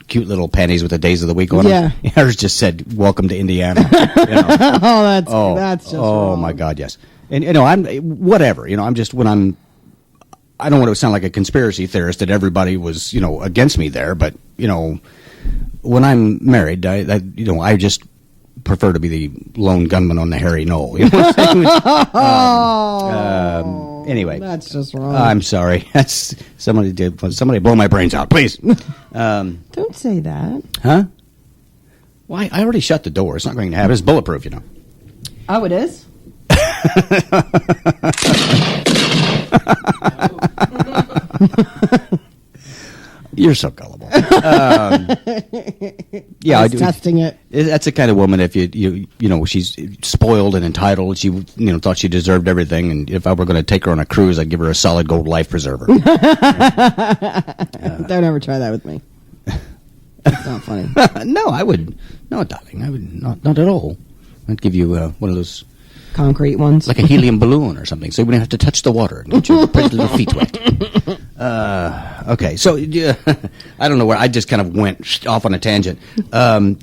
cute little panties with the days of the week on them.
Yeah.
Hers just said, "Welcome to Indiana."
That's just wrong.
my God, yes. And I'm whatever. I'm just when I'm. I don't want to sound like a conspiracy theorist that everybody was against me there, but when I'm married, I just prefer to be the lone gunman on the hairy knoll. You know what I'm saying? Anyway,
That's just wrong.
I'm sorry. That's somebody blow my brains out, please.
Don't say that.
Huh? Why? I already shut the door. It's not going to happen. It's bulletproof,
Oh, it is?
You're so gullible. Yeah,
I was testing it.
That's the kind of woman. If she's spoiled and entitled. She thought she deserved everything. And if I were going to take her on a cruise, I'd give her a solid gold life preserver.
Don't ever try that with me. It's not funny.
No, I would. No, darling, I would not at all. I'd give you one of those,
Concrete ones.
like a helium balloon or something, so you wouldn't have to touch the water and get your pretty little feet wet. Okay, so I don't know where I just kind of went off on a tangent.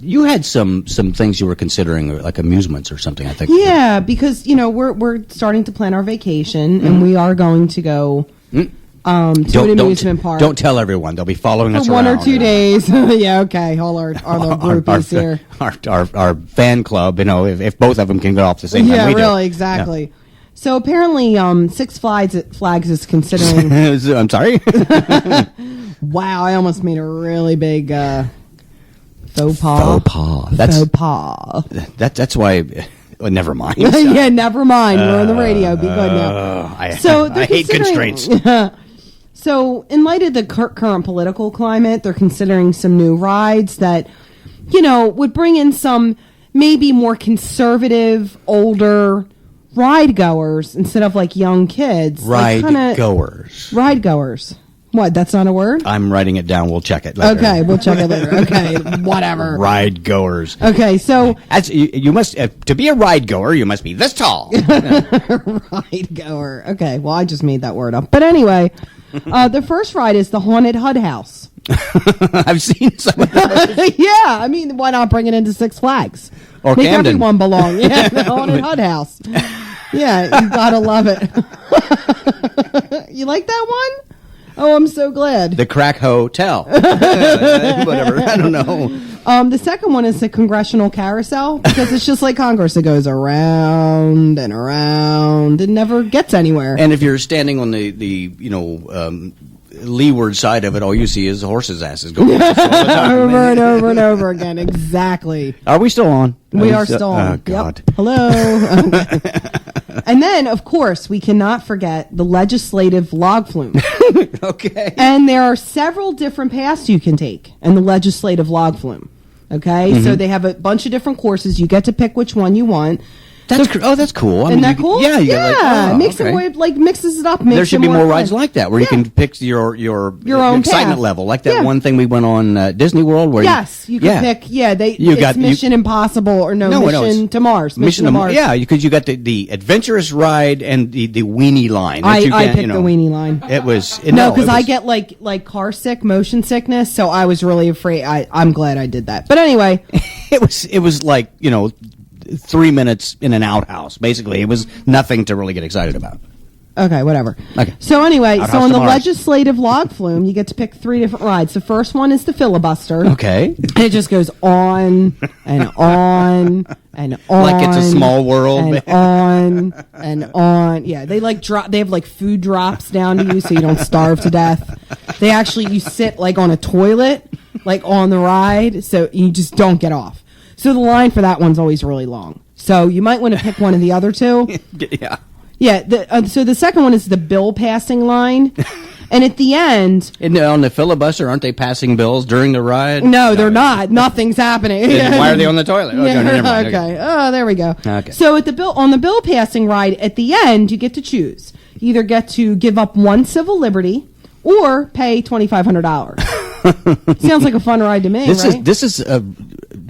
You had some things you were considering, like amusements or something. I think.
Yeah, because we're starting to plan our vacation, and we are going to go to an amusement park.
Don't tell everyone; they'll be following us
for 1 or
around.
2 days. Yeah, okay. All our groupies here.
Our fan club. If both of them can go off the same time
Yeah,
we do.
really, exactly. So apparently, Six Flags is considering.
I'm sorry.
Wow, I almost made a really big faux pas.
Faux pas.
Faux pas.
That's why. Well, never mind.
Yeah, never mind. We're on the radio. Be good now.
I
they're
hate
considering-
constraints.
So, in light of the current political climate, they're considering some new rides that, would bring in some maybe more conservative, older ride goers instead of like young kids.
Ride
Like,
goers.
Ride goers. What? That's not a word?
I'm writing it down. We'll check it later.
Okay, we'll check it later. Okay, whatever.
Ride goers.
Okay, so
You must to be a ride goer. You must be this tall.
ride goer. Okay, well, I just made that word up. But anyway, the first ride is the Haunted HUD House.
I've seen some of that.
Yeah, I mean, why not bring it into Six Flags?
Or
Make
Camden.
everyone belong. Yeah, the Haunted HUD House. Yeah, you gotta love it. You like that one? Oh, I'm so glad.
The Crack Hotel. Whatever. I don't know.
The second one is the Congressional Carousel, because it's just like Congress. It goes around and around and never gets anywhere.
And if you're standing on the leeward side of it, all you see is the horses' asses going all the time.
Over and over and over again. Exactly.
Are we still on?
We are still on.
Oh, God.
Yep. Hello. Okay. And then, of course, we cannot forget the legislative log flume.
Okay.
And there are several different paths you can take in the legislative log flume. Okay?
Mm-hmm.
So they have a bunch of different courses. You get to pick which one you want.
That's that's cool. I
Isn't
mean,
that cool?
Yeah.
Yeah. Makes
okay.
it more, like, mixes it up. Makes
There should
it
be more
fun.
rides like that where you
Yeah.
can pick your
own
excitement
path.
level, like that
Yeah.
one thing we went on Disney World where
Yes, you can pick. Yeah, it's Mission Impossible or Mission to Mars. Mission to Mars.
Yeah, because you got the adventurous ride and the weenie line. that you
I
can't,
picked the weenie line.
It was
No, because
it
I
was-
get like car sick, motion sickness, so I was really afraid. I'm glad I did that. But anyway,
it was like 3 minutes in an outhouse. Basically, it was nothing to really get excited about.
okay, whatever.
Okay.
So anyway,
Outhouse
so on
to
the
Mars.
legislative log flume, you get to pick 3 different rides. The first one is the filibuster.
Okay,
And it just goes on and on and on.
Like it's a small world.
And on and on. Yeah, they they have like food drops down to you so you don't starve to death. You sit like on a toilet, like on the ride, so you just don't get off. So the line for that one's always really long. So you might want to pick one of the other two.
yeah.
Yeah, so the second one is the bill passing line. And at the end,
And on the filibuster, aren't they passing bills during the ride?
no, they're not. Nothing's happening.
Then why are they on the toilet? Okay,
Yeah,
no, never mind.
okay. Oh, there we go.
Okay.
So on the bill passing ride, at the end, you get to choose. You either get to give up one civil liberty or pay $2,500. Sounds like a fun ride to me, right?
This is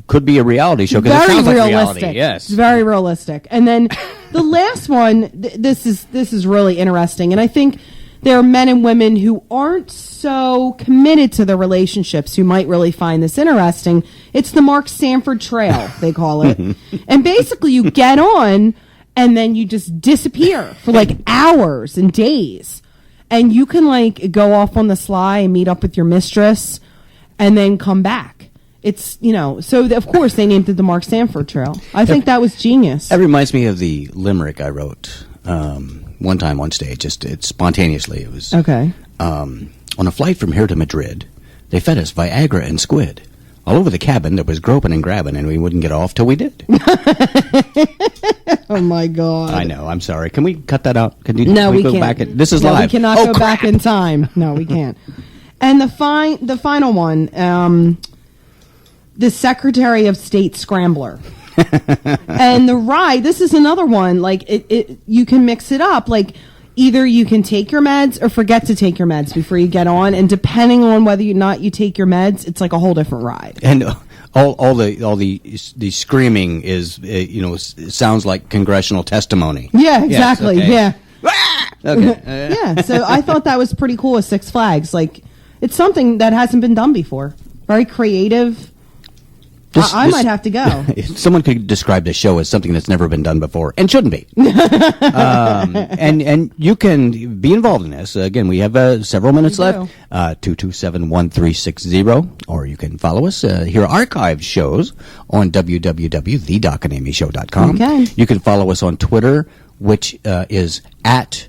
could be a reality show because it
Very
sounds like
realistic.
reality. Yes.
It's very realistic. And then the last one, this is really interesting, and I think there are men and women who aren't so committed to their relationships who might really find this interesting. It's the Mark Sanford Trail, they call it. And basically you get on and then you just disappear for like hours and days. And you can like go off on the sly and meet up with your mistress and then come back. It's, of course they named it the Mark Sanford Trail. I think that was genius.
That reminds me of the limerick I wrote one time on stage. It spontaneously. It was
Okay.
on a flight from here to Madrid. They fed us Viagra and squid. All over the cabin, there was groping and grabbing, and we wouldn't get off till we did.
Oh my God.
I know. I'm sorry. Can we cut that out? Can
No, we
go
can't.
back? This is
no,
live.
we cannot
Oh,
go
crap.
back in time. No, we can't. And the final one, the Secretary of State Scrambler. And the ride, this is another one, like you can mix it up. Like either you can take your meds or forget to take your meds before you get on. And depending on whether or not you take your meds, it's like a whole different ride.
And all the screaming is sounds like congressional testimony.
Yeah,
Yes,
exactly.
okay.
Yeah.
Okay.
Yeah, so I thought that was pretty cool with Six Flags. Like, it's something that hasn't been done before. Very creative. I might have to go.
Someone could describe this show as something that's never been done before and shouldn't be. And you can be involved in this. Again, we have several minutes
We
left. 227-1360, or you can follow us. Hear archived shows on www.thedocandamyshow.com.
Okay.
You can follow us on Twitter, which is at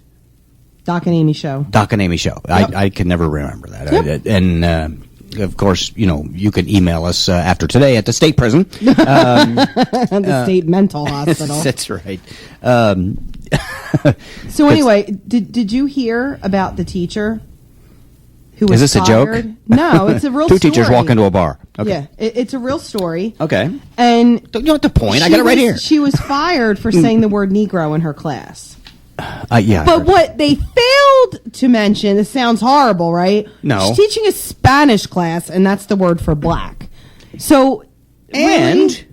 Doc and Amy Show.
Doc and Amy Show.
Yep.
I can never remember that.
Yep.
And of course, you can email us after today at the state prison.
The State Mental Hospital.
That's right.
So anyway, did you hear about the teacher who was
Is this a joke?
fired? No, it's a real
Two
story.
teachers walk into a bar. Okay.
Yeah, it's a real story.
Okay.
And
You don't have to point. I
she
got it right
was-
here.
She was fired for saying the word Negro in her class.
Yeah. I
But
heard.
what they failed to mention, this sounds horrible, right?
No.
She's teaching a Spanish class, and that's the word for black. So,
And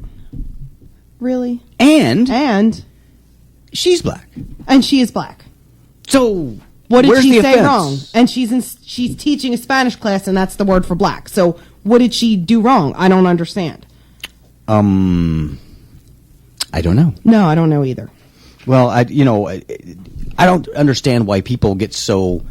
really?
and
And
she's black.
she is black.
So
What did
where's
she
the
say
offense?
wrong? And she's teaching a Spanish class, and that's the word for black. So what did she do wrong? I don't understand.
I don't know.
No, I don't know either.
Well, I don't understand why people get so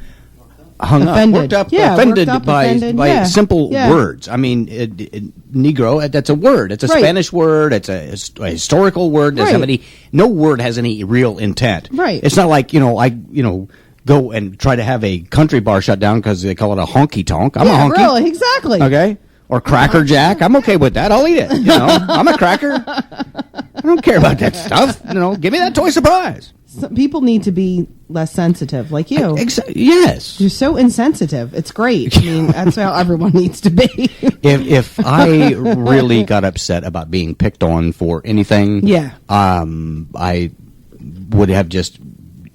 hung
Offended.
up,
Yeah,
offended
worked up,
by
offended,
by
yeah.
simple
Yeah.
words. I mean, Negro, that's a word. It's a
Right.
Spanish word. It's a historical word. Doesn't have
Right.
no word has any real intent.
Right.
It's not like I go and try to have a country bar shut down because they call it a honky tonk. I'm
yeah,
a honky.
really, exactly.
Okay. Or Cracker Jack. I'm okay with that. I'll eat it. I'm a cracker. I don't care about that stuff. Give me that toy surprise.
Some people need to be less sensitive, like you.
Yes.
You're so insensitive. It's great. I mean, that's how everyone needs to be.
If I really got upset about being picked on for anything,
Yeah.
I would have just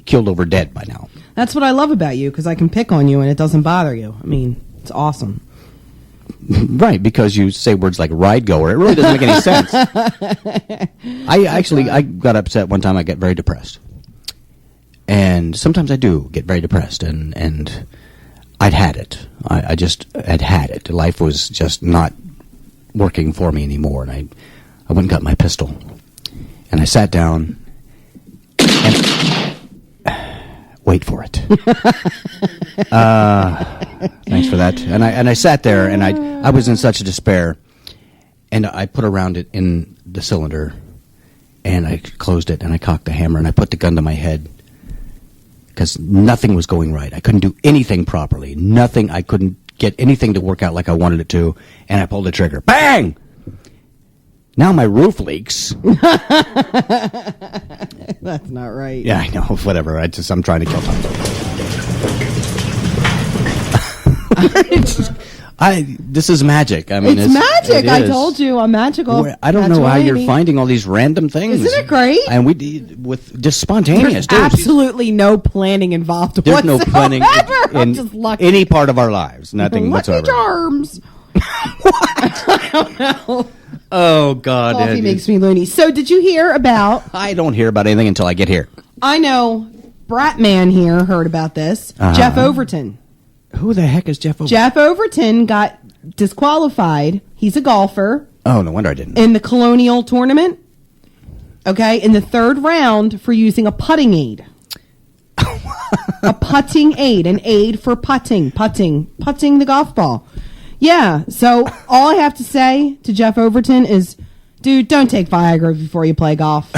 killed over dead by now.
That's what I love about you, because I can pick on you and it doesn't bother you. I mean, it's awesome.
Right, because you say words like ride goer. It really doesn't make any sense. I got upset one time. I get very depressed. And sometimes I do get very depressed, and I'd had it. I just had it. Life was just not working for me anymore, and I went and got my pistol, and I sat down, and wait for it. Thanks for that. And I sat there, and I was in such a despair, and I put around it in the cylinder, and I closed it, and I cocked the hammer, and I put the gun to my head. Because nothing was going right. I couldn't do anything properly. Nothing. I couldn't get anything to work out like I wanted it to. And I pulled the trigger. Bang! Now my roof leaks.
That's not right.
Yeah, I know. Whatever. I'm trying to kill time. This is magic. I mean,
It's magic.
it
I
is.
told you, I'm magical.
I don't
That's
know how
what I
you're
mean.
finding all these random things.
Isn't it great?
And we did with just spontaneous.
There's
too.
absolutely no planning involved
There's no
whatsoever.
planning
I'm
in
just lucky.
any part of our lives. Nothing
Lucky
whatsoever.
Charms. I don't know.
Oh God!
Coffee makes me loony. So, did you hear about?
I don't hear about anything until I get here.
I know, Bratman here heard about this. Jeff Overton.
Who the heck is Jeff Overton?
Jeff Overton got disqualified. He's a golfer
Oh, no wonder I didn't.
in the Colonial tournament. Okay, in the third round for using a putting aid. A putting aid, an aid for putting the golf ball. Yeah, so all I have to say to Jeff Overton is, dude, don't take Viagra before you play golf.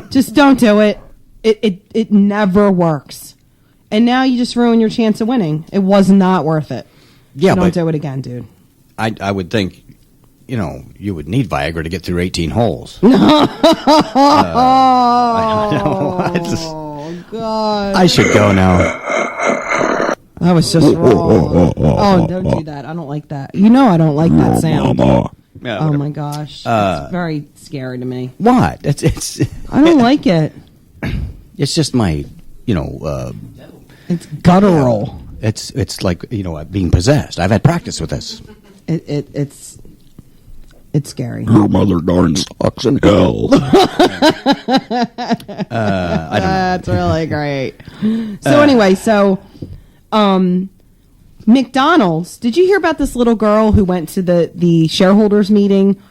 Just don't do it. It never works. And now you just ruin your chance of winning. It was not worth it.
Yeah,
Don't
but
do it again, dude.
I would think, you would need Viagra to get through 18 holes.
Oh, God.
I should go now.
That was just wrong. Oh, don't do that. I don't like that. You know I don't like that sound.
Yeah,
Oh, my gosh. It's very scary to me.
What? It's
I don't like it.
it's just my,
It's guttural.
it's like being possessed. I've had practice with this.
It's scary.
Your mother darn sucks in hell.
That's really great. So anyway, McDonald's. Did you hear about this little girl who went to the shareholders meeting?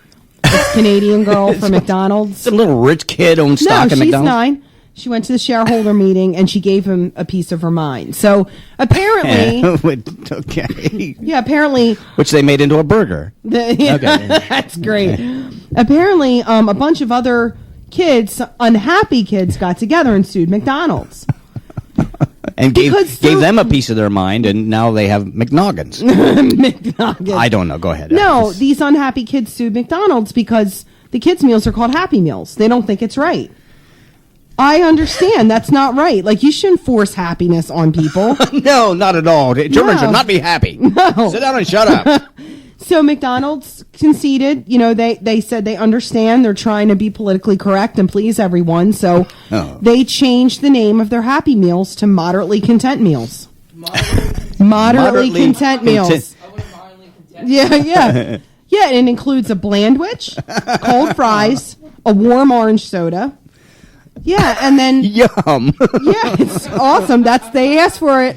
This Canadian girl from McDonald's.
Some little rich kid owns stock in
she's
McDonald's.
9. She went to the shareholder meeting and she gave him a piece of her mind. So apparently,
Okay.
yeah, apparently
Which they made into a burger. Okay.
that's great. Apparently, a bunch of other kids, unhappy kids, got together and sued McDonald's.
And
Because
gave
through-
them a piece of their mind, and now they have McNoggins.
McNuggets.
I don't know. Go ahead.
No, these unhappy kids sued McDonald's because the kids' meals are called Happy Meals. They don't think it's right. I understand. That's not right. Like, you shouldn't force happiness on people.
No, not at all. Children
No.
should not be happy.
No.
Sit down and shut up.
So McDonald's conceded, you know, they said they understand they're trying to be politically correct and please everyone. So they changed the name of their Happy Meals to Moderately Content Meals. Moderately Content Meals. Yeah. Yeah, and it includes a blandwich, cold fries, a warm orange soda. Yeah, and then
Yum.
yeah, it's awesome. They asked for it.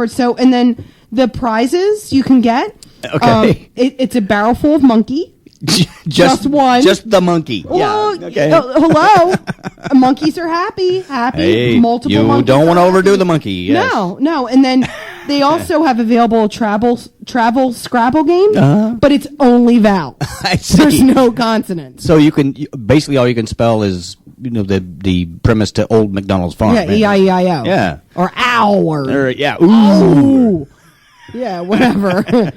So, and then the prizes you can get.
Okay.
It's a barrel full of monkey. Just one.
Just the monkey.
Well,
yeah. Okay.
Hello. Monkeys are happy.
Hey,
Multiple
you
monkeys
don't want
are
to overdo
happy.
the monkey. Yes.
No. And then they also have available a travel Scrabble game, but it's only vowels.
I see.
There's no consonants.
So you can basically all you can spell is the premise to Old McDonald's Farm.
Yeah, E-I-E-I-O.
Yeah.
Or hour.
Or, yeah.
Ooh. Yeah, whatever.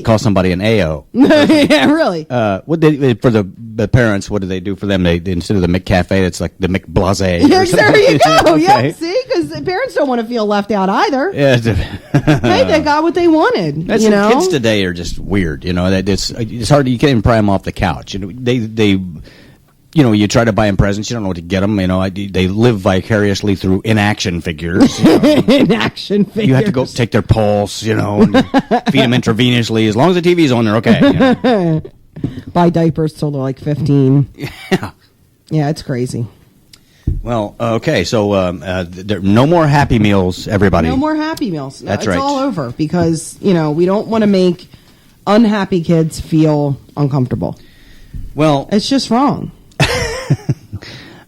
Call somebody an AO.
Yeah, really.
What for the parents? What do they do for them? They instead of the McCafe, it's like the McBlase.
Yeah, there you go.
Okay.
Yeah, see, because parents don't want to feel left out either.
Yeah.
Hey, they got what they wanted.
That's kids today are just weird. It's hard. You can't even pry them off the couch. They you try to buy them presents, you don't know what to get them. They live vicariously through inaction figures.
Inaction figures.
You have to go take their pulse, and feed them intravenously. As long as the TV's on, they're okay.
Buy diapers till they're like 15.
Yeah.
Yeah, it's crazy.
Well, okay, so there no more Happy Meals, everybody.
No more Happy Meals. No,
That's
it's
right.
all over because, we don't want to make unhappy kids feel uncomfortable.
Well,
It's just wrong.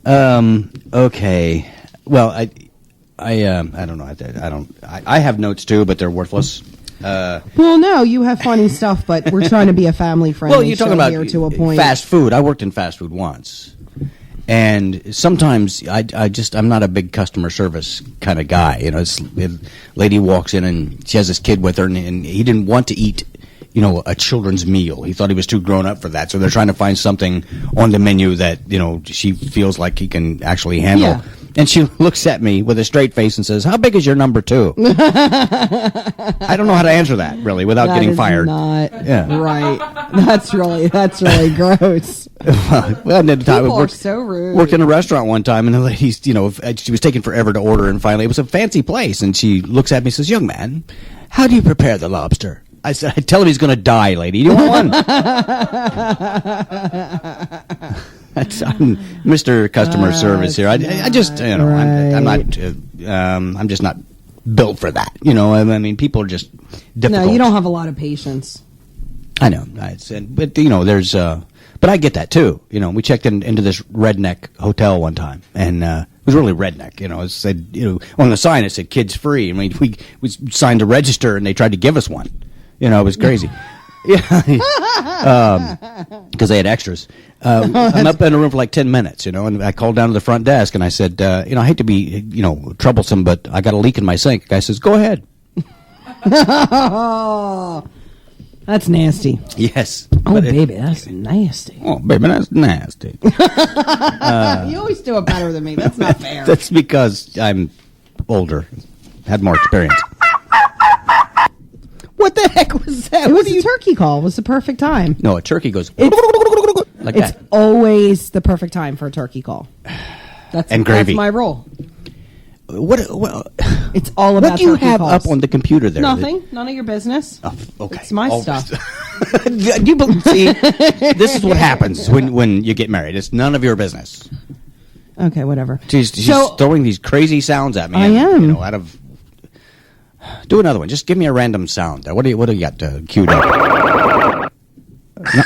okay. Well, I don't know. I have notes too, but they're worthless.
Well, no, you have funny stuff, but we're trying to be a family-friendly
Well, you're talking
show
about
here to a point.
fast food. I worked in fast food once, and sometimes I'm not a big customer service kind of guy. A lady walks in and she has this kid with her, and he didn't want to eat a children's meal. He thought he was too grown up for that. So they're trying to find something on the menu that, she feels like he can actually handle.
Yeah.
And she looks at me with a straight face and says, "How big is your number 2?" I don't know how to answer that, really, without
That
getting
is
fired.
Not
Yeah.
right. That's really gross.
Well, and then I
People are
worked,
so rude.
worked in a restaurant one time, and the lady's, she was taking forever to order, and finally, it was a fancy place, and she looks at me and says, "Young man, how do you prepare the lobster?" I said, "I tell him he's going to die, lady. You want one?" I'm Mr. Customer Service here. I just, I'm not. I'm just not built for that. People are just difficult.
No, you don't have a lot of patience.
I know. But there's. But I get that too. We checked into this redneck hotel one time, and it was really redneck. It said, on the sign it said kids free. I mean, we signed to register, and they tried to give us one. It was crazy. Yeah, because they had extras. I'm up in a room for like 10 minutes, and I called down to the front desk, and I said, I hate to be, troublesome, but I got a leak in my sink. The guy says, "Go ahead."
That's nasty.
Yes.
Oh, baby, that's nasty.
Oh, baby, that's nasty.
You always do it better than me. That's not fair.
That's because I'm older, had more experience. What the heck was that?
It was a turkey call. It was the perfect time.
No, a turkey goes like
It's
that.
always the perfect time for a turkey call.
And gravy.
That's my role.
What?
It's all about
What do you
turkey
have
calls.
up on the computer there?
Nothing. None of your business.
Oh, okay.
It's my stuff.
See, this is what happens when you get married. It's none of your business.
Okay, whatever.
She's throwing these crazy sounds at me.
I am.
Out of. Do another one. Just give me a random sound. What do you got queued up? No.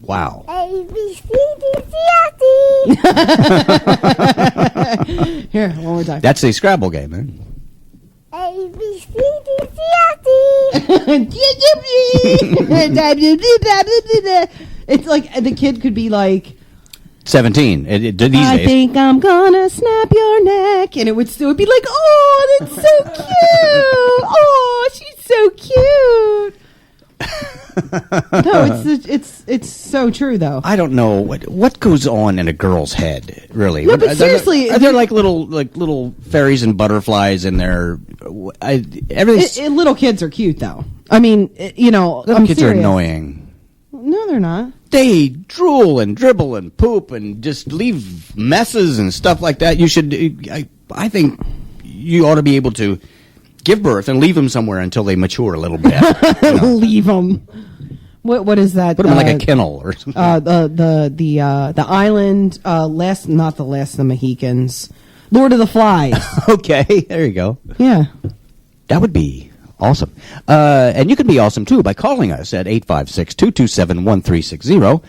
Wow.
A, B, C, D, C, F, D.
Here, one more time.
That's a Scrabble game, man.
A, B, C, D, C, F, D.
It's like the kid could be like,
17. These
I
days.
think I'm gonna snap your neck, and it would still be like, oh, that's so cute. Oh, she's so cute. No, it's so true though.
I don't know what goes on in a girl's head, really.
No, but seriously,
are there like little fairies and butterflies in there, everything's
Little kids are cute, though. I mean,
little
I'm
kids
serious.
are annoying.
No, they're not.
They drool and dribble and poop and just leave messes and stuff like that. You should, I think, you ought to be able to give birth and leave them somewhere until they mature a little bit.
Leave them. What is that?
Put them in like a kennel or something.
The island. Not the Last of the Mohicans. Lord of the Flies.
Okay, there you go.
Yeah.
That would be awesome. And you can be awesome, too, by calling us at 856-227-1360.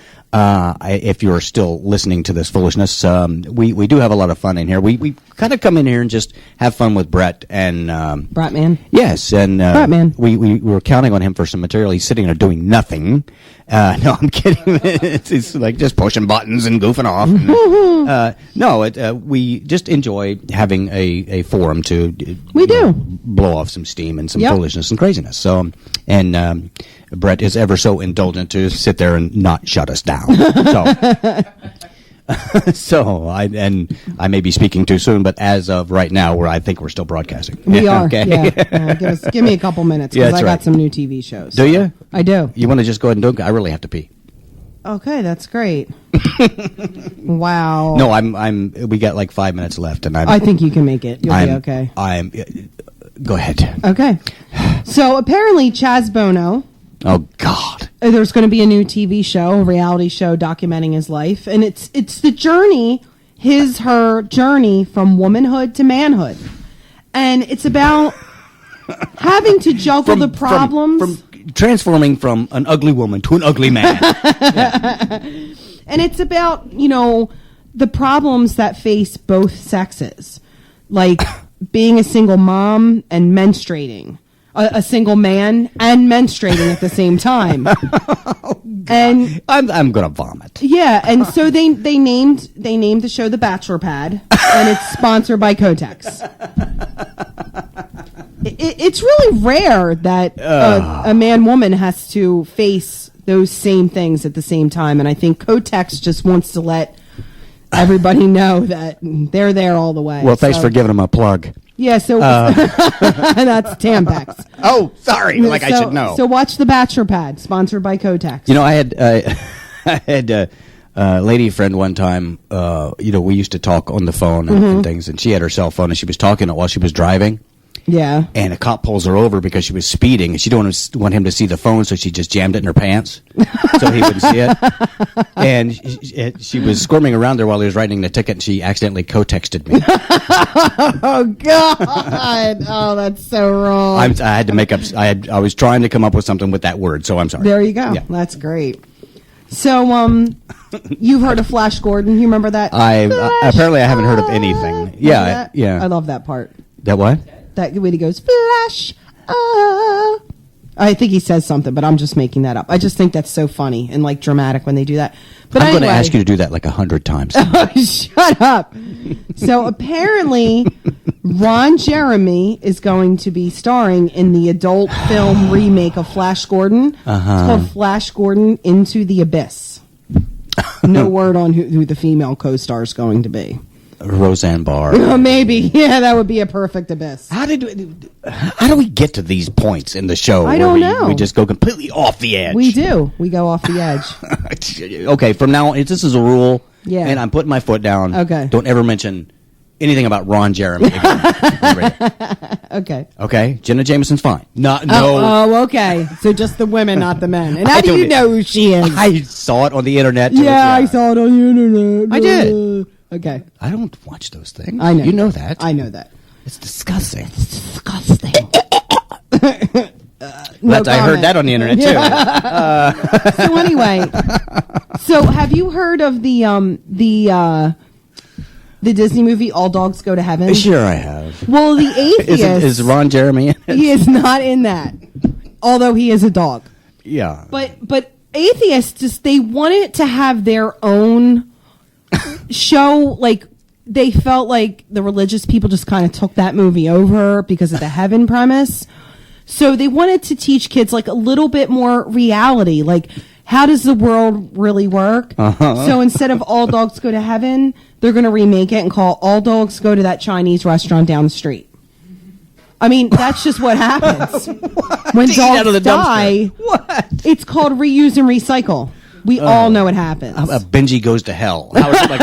If you're still listening to this foolishness, we do have a lot of fun in here. We kind of come in here and just have fun with Brett and
Bratman.
Yes, and
Bratman.
we were counting on him for some material. He's sitting there doing nothing. No, I'm kidding. It's like just pushing buttons and goofing off. We just enjoy having a forum to blow off some steam and some foolishness and craziness. So, and Brett is ever so indulgent to sit there and not shut us down. So I may be speaking too soon, but as of right now, I think we're still broadcasting.
We are.
Okay.
Yeah. Give me a couple minutes because I got some new TV shows.
Do you?
I do.
You want to just go ahead and do it? I really have to pee.
Okay, that's great. Wow.
No, we got like 5 minutes left, and
I think you can make it. You'll be okay.
Go ahead.
Okay. So apparently, Chaz Bono.
Oh God.
There's going to be a new TV show, a reality show documenting his life, and it's the journey, her journey from womanhood to manhood, and it's about having to juggle the problems
from transforming from an ugly woman to an ugly man.
And it's about the problems that face both sexes, like being a single mom and menstruating. A single man and menstruating at the same time. And
I'm gonna vomit.
Yeah, and so they named the show The Bachelor Pad, and it's sponsored by Kotex. It's really rare that a man-woman has to face those same things at the same time, and I think Kotex just wants to let everybody know that they're there all the way.
Well, thanks for giving them a plug.
Yeah, so that's Tampax.
Oh, sorry, I should know.
So watch The Bachelor Pad, sponsored by Kotex.
I had a lady friend one time. We used to talk on the phone and things, and she had her cell phone, and she was talking while she was driving.
Yeah.
And a cop pulls her over because she was speeding, and she didn't want him to see the phone, so she just jammed it in her pants so he wouldn't see it. And she was squirming around there while he was writing the ticket, and she accidentally co-texted me.
Oh, God. Oh, that's so wrong.
I had to make up. I was trying to come up with something with that word, so I'm sorry.
There you go. Yeah. That's great. So, you've heard of Flash Gordon. You remember that?
Apparently I haven't heard of anything. Yeah, yeah.
I love that part.
That what?
That when he goes, Flash. I think he says something, but I'm just making that up. I just think that's so funny and dramatic when they do that. But
I'm going to ask you to do that 100 times.
Shut up. So apparently, Ron Jeremy is going to be starring in the adult film remake of Flash Gordon. It's called Flash Gordon Into the Abyss. No word on who the female co-star is going to be.
Roseanne Barr.
Maybe. Yeah, that would be a perfect abyss.
How do we get to these points in the show?
I don't know.
We just go completely off the edge.
We do. We go off the edge.
Okay, from now on, this is a rule.
Yeah.
And I'm putting my foot down.
Okay.
Don't ever mention anything about Ron Jeremy again.
Okay.
Okay? Jenna Jameson's fine. No.
Oh, okay. So just the women, not the men. And how do you know who she is?
I saw it on the internet.
Yeah, I saw it on the internet.
I did.
Okay.
I don't watch those things.
I know.
You know that.
I know that.
It's disgusting.
It's disgusting.
I heard that on the internet, too.
So anyway, have you heard of the Disney movie All Dogs Go to Heaven?
Sure, I have.
Well, the atheist...
Is Ron Jeremy in it?
He is not in that, although he is a dog.
Yeah.
But atheists, they wanted to have their own show. They felt like the religious people just kind of took that movie over because of the heaven premise. So they wanted to teach kids a little bit more reality, how does the world really work? So instead of All Dogs Go to Heaven, they're going to remake it and call All Dogs Go to that Chinese restaurant down the street. I mean, that's just what happens. When
To eat out of the
dogs die,
dumpster. What?
it's called reuse and recycle. We all know it happens.
Benji goes to hell. How is it like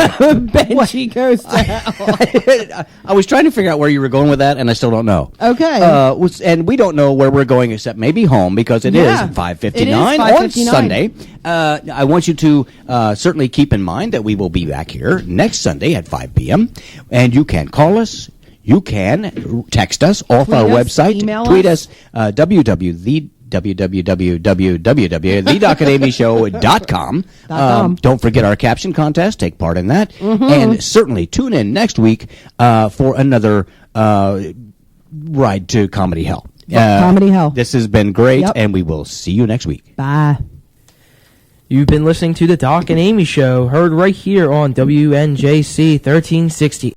Benji goes to hell.
I was trying to figure out where you were going with that, and I still don't know.
Okay.
And we don't know where we're going except maybe home because it
Yeah.
is 5:59
It is
on
5:59.
Sunday. I want you to certainly keep in mind that we will be back here next Sunday at 5 p.m. And you can call us. You can text us off
Tweet
our
us,
website.
email
Tweet
us.
us www.thedockandamyshow.com. Don't forget our caption contest. Take part in that. And certainly tune in next week for another ride to Comedy Hell.
Comedy Hell.
This has been great,
Yep.
and we will see you next week.
Bye.
You've been listening to the Doc and Amy Show, heard right here on WNJC 1360.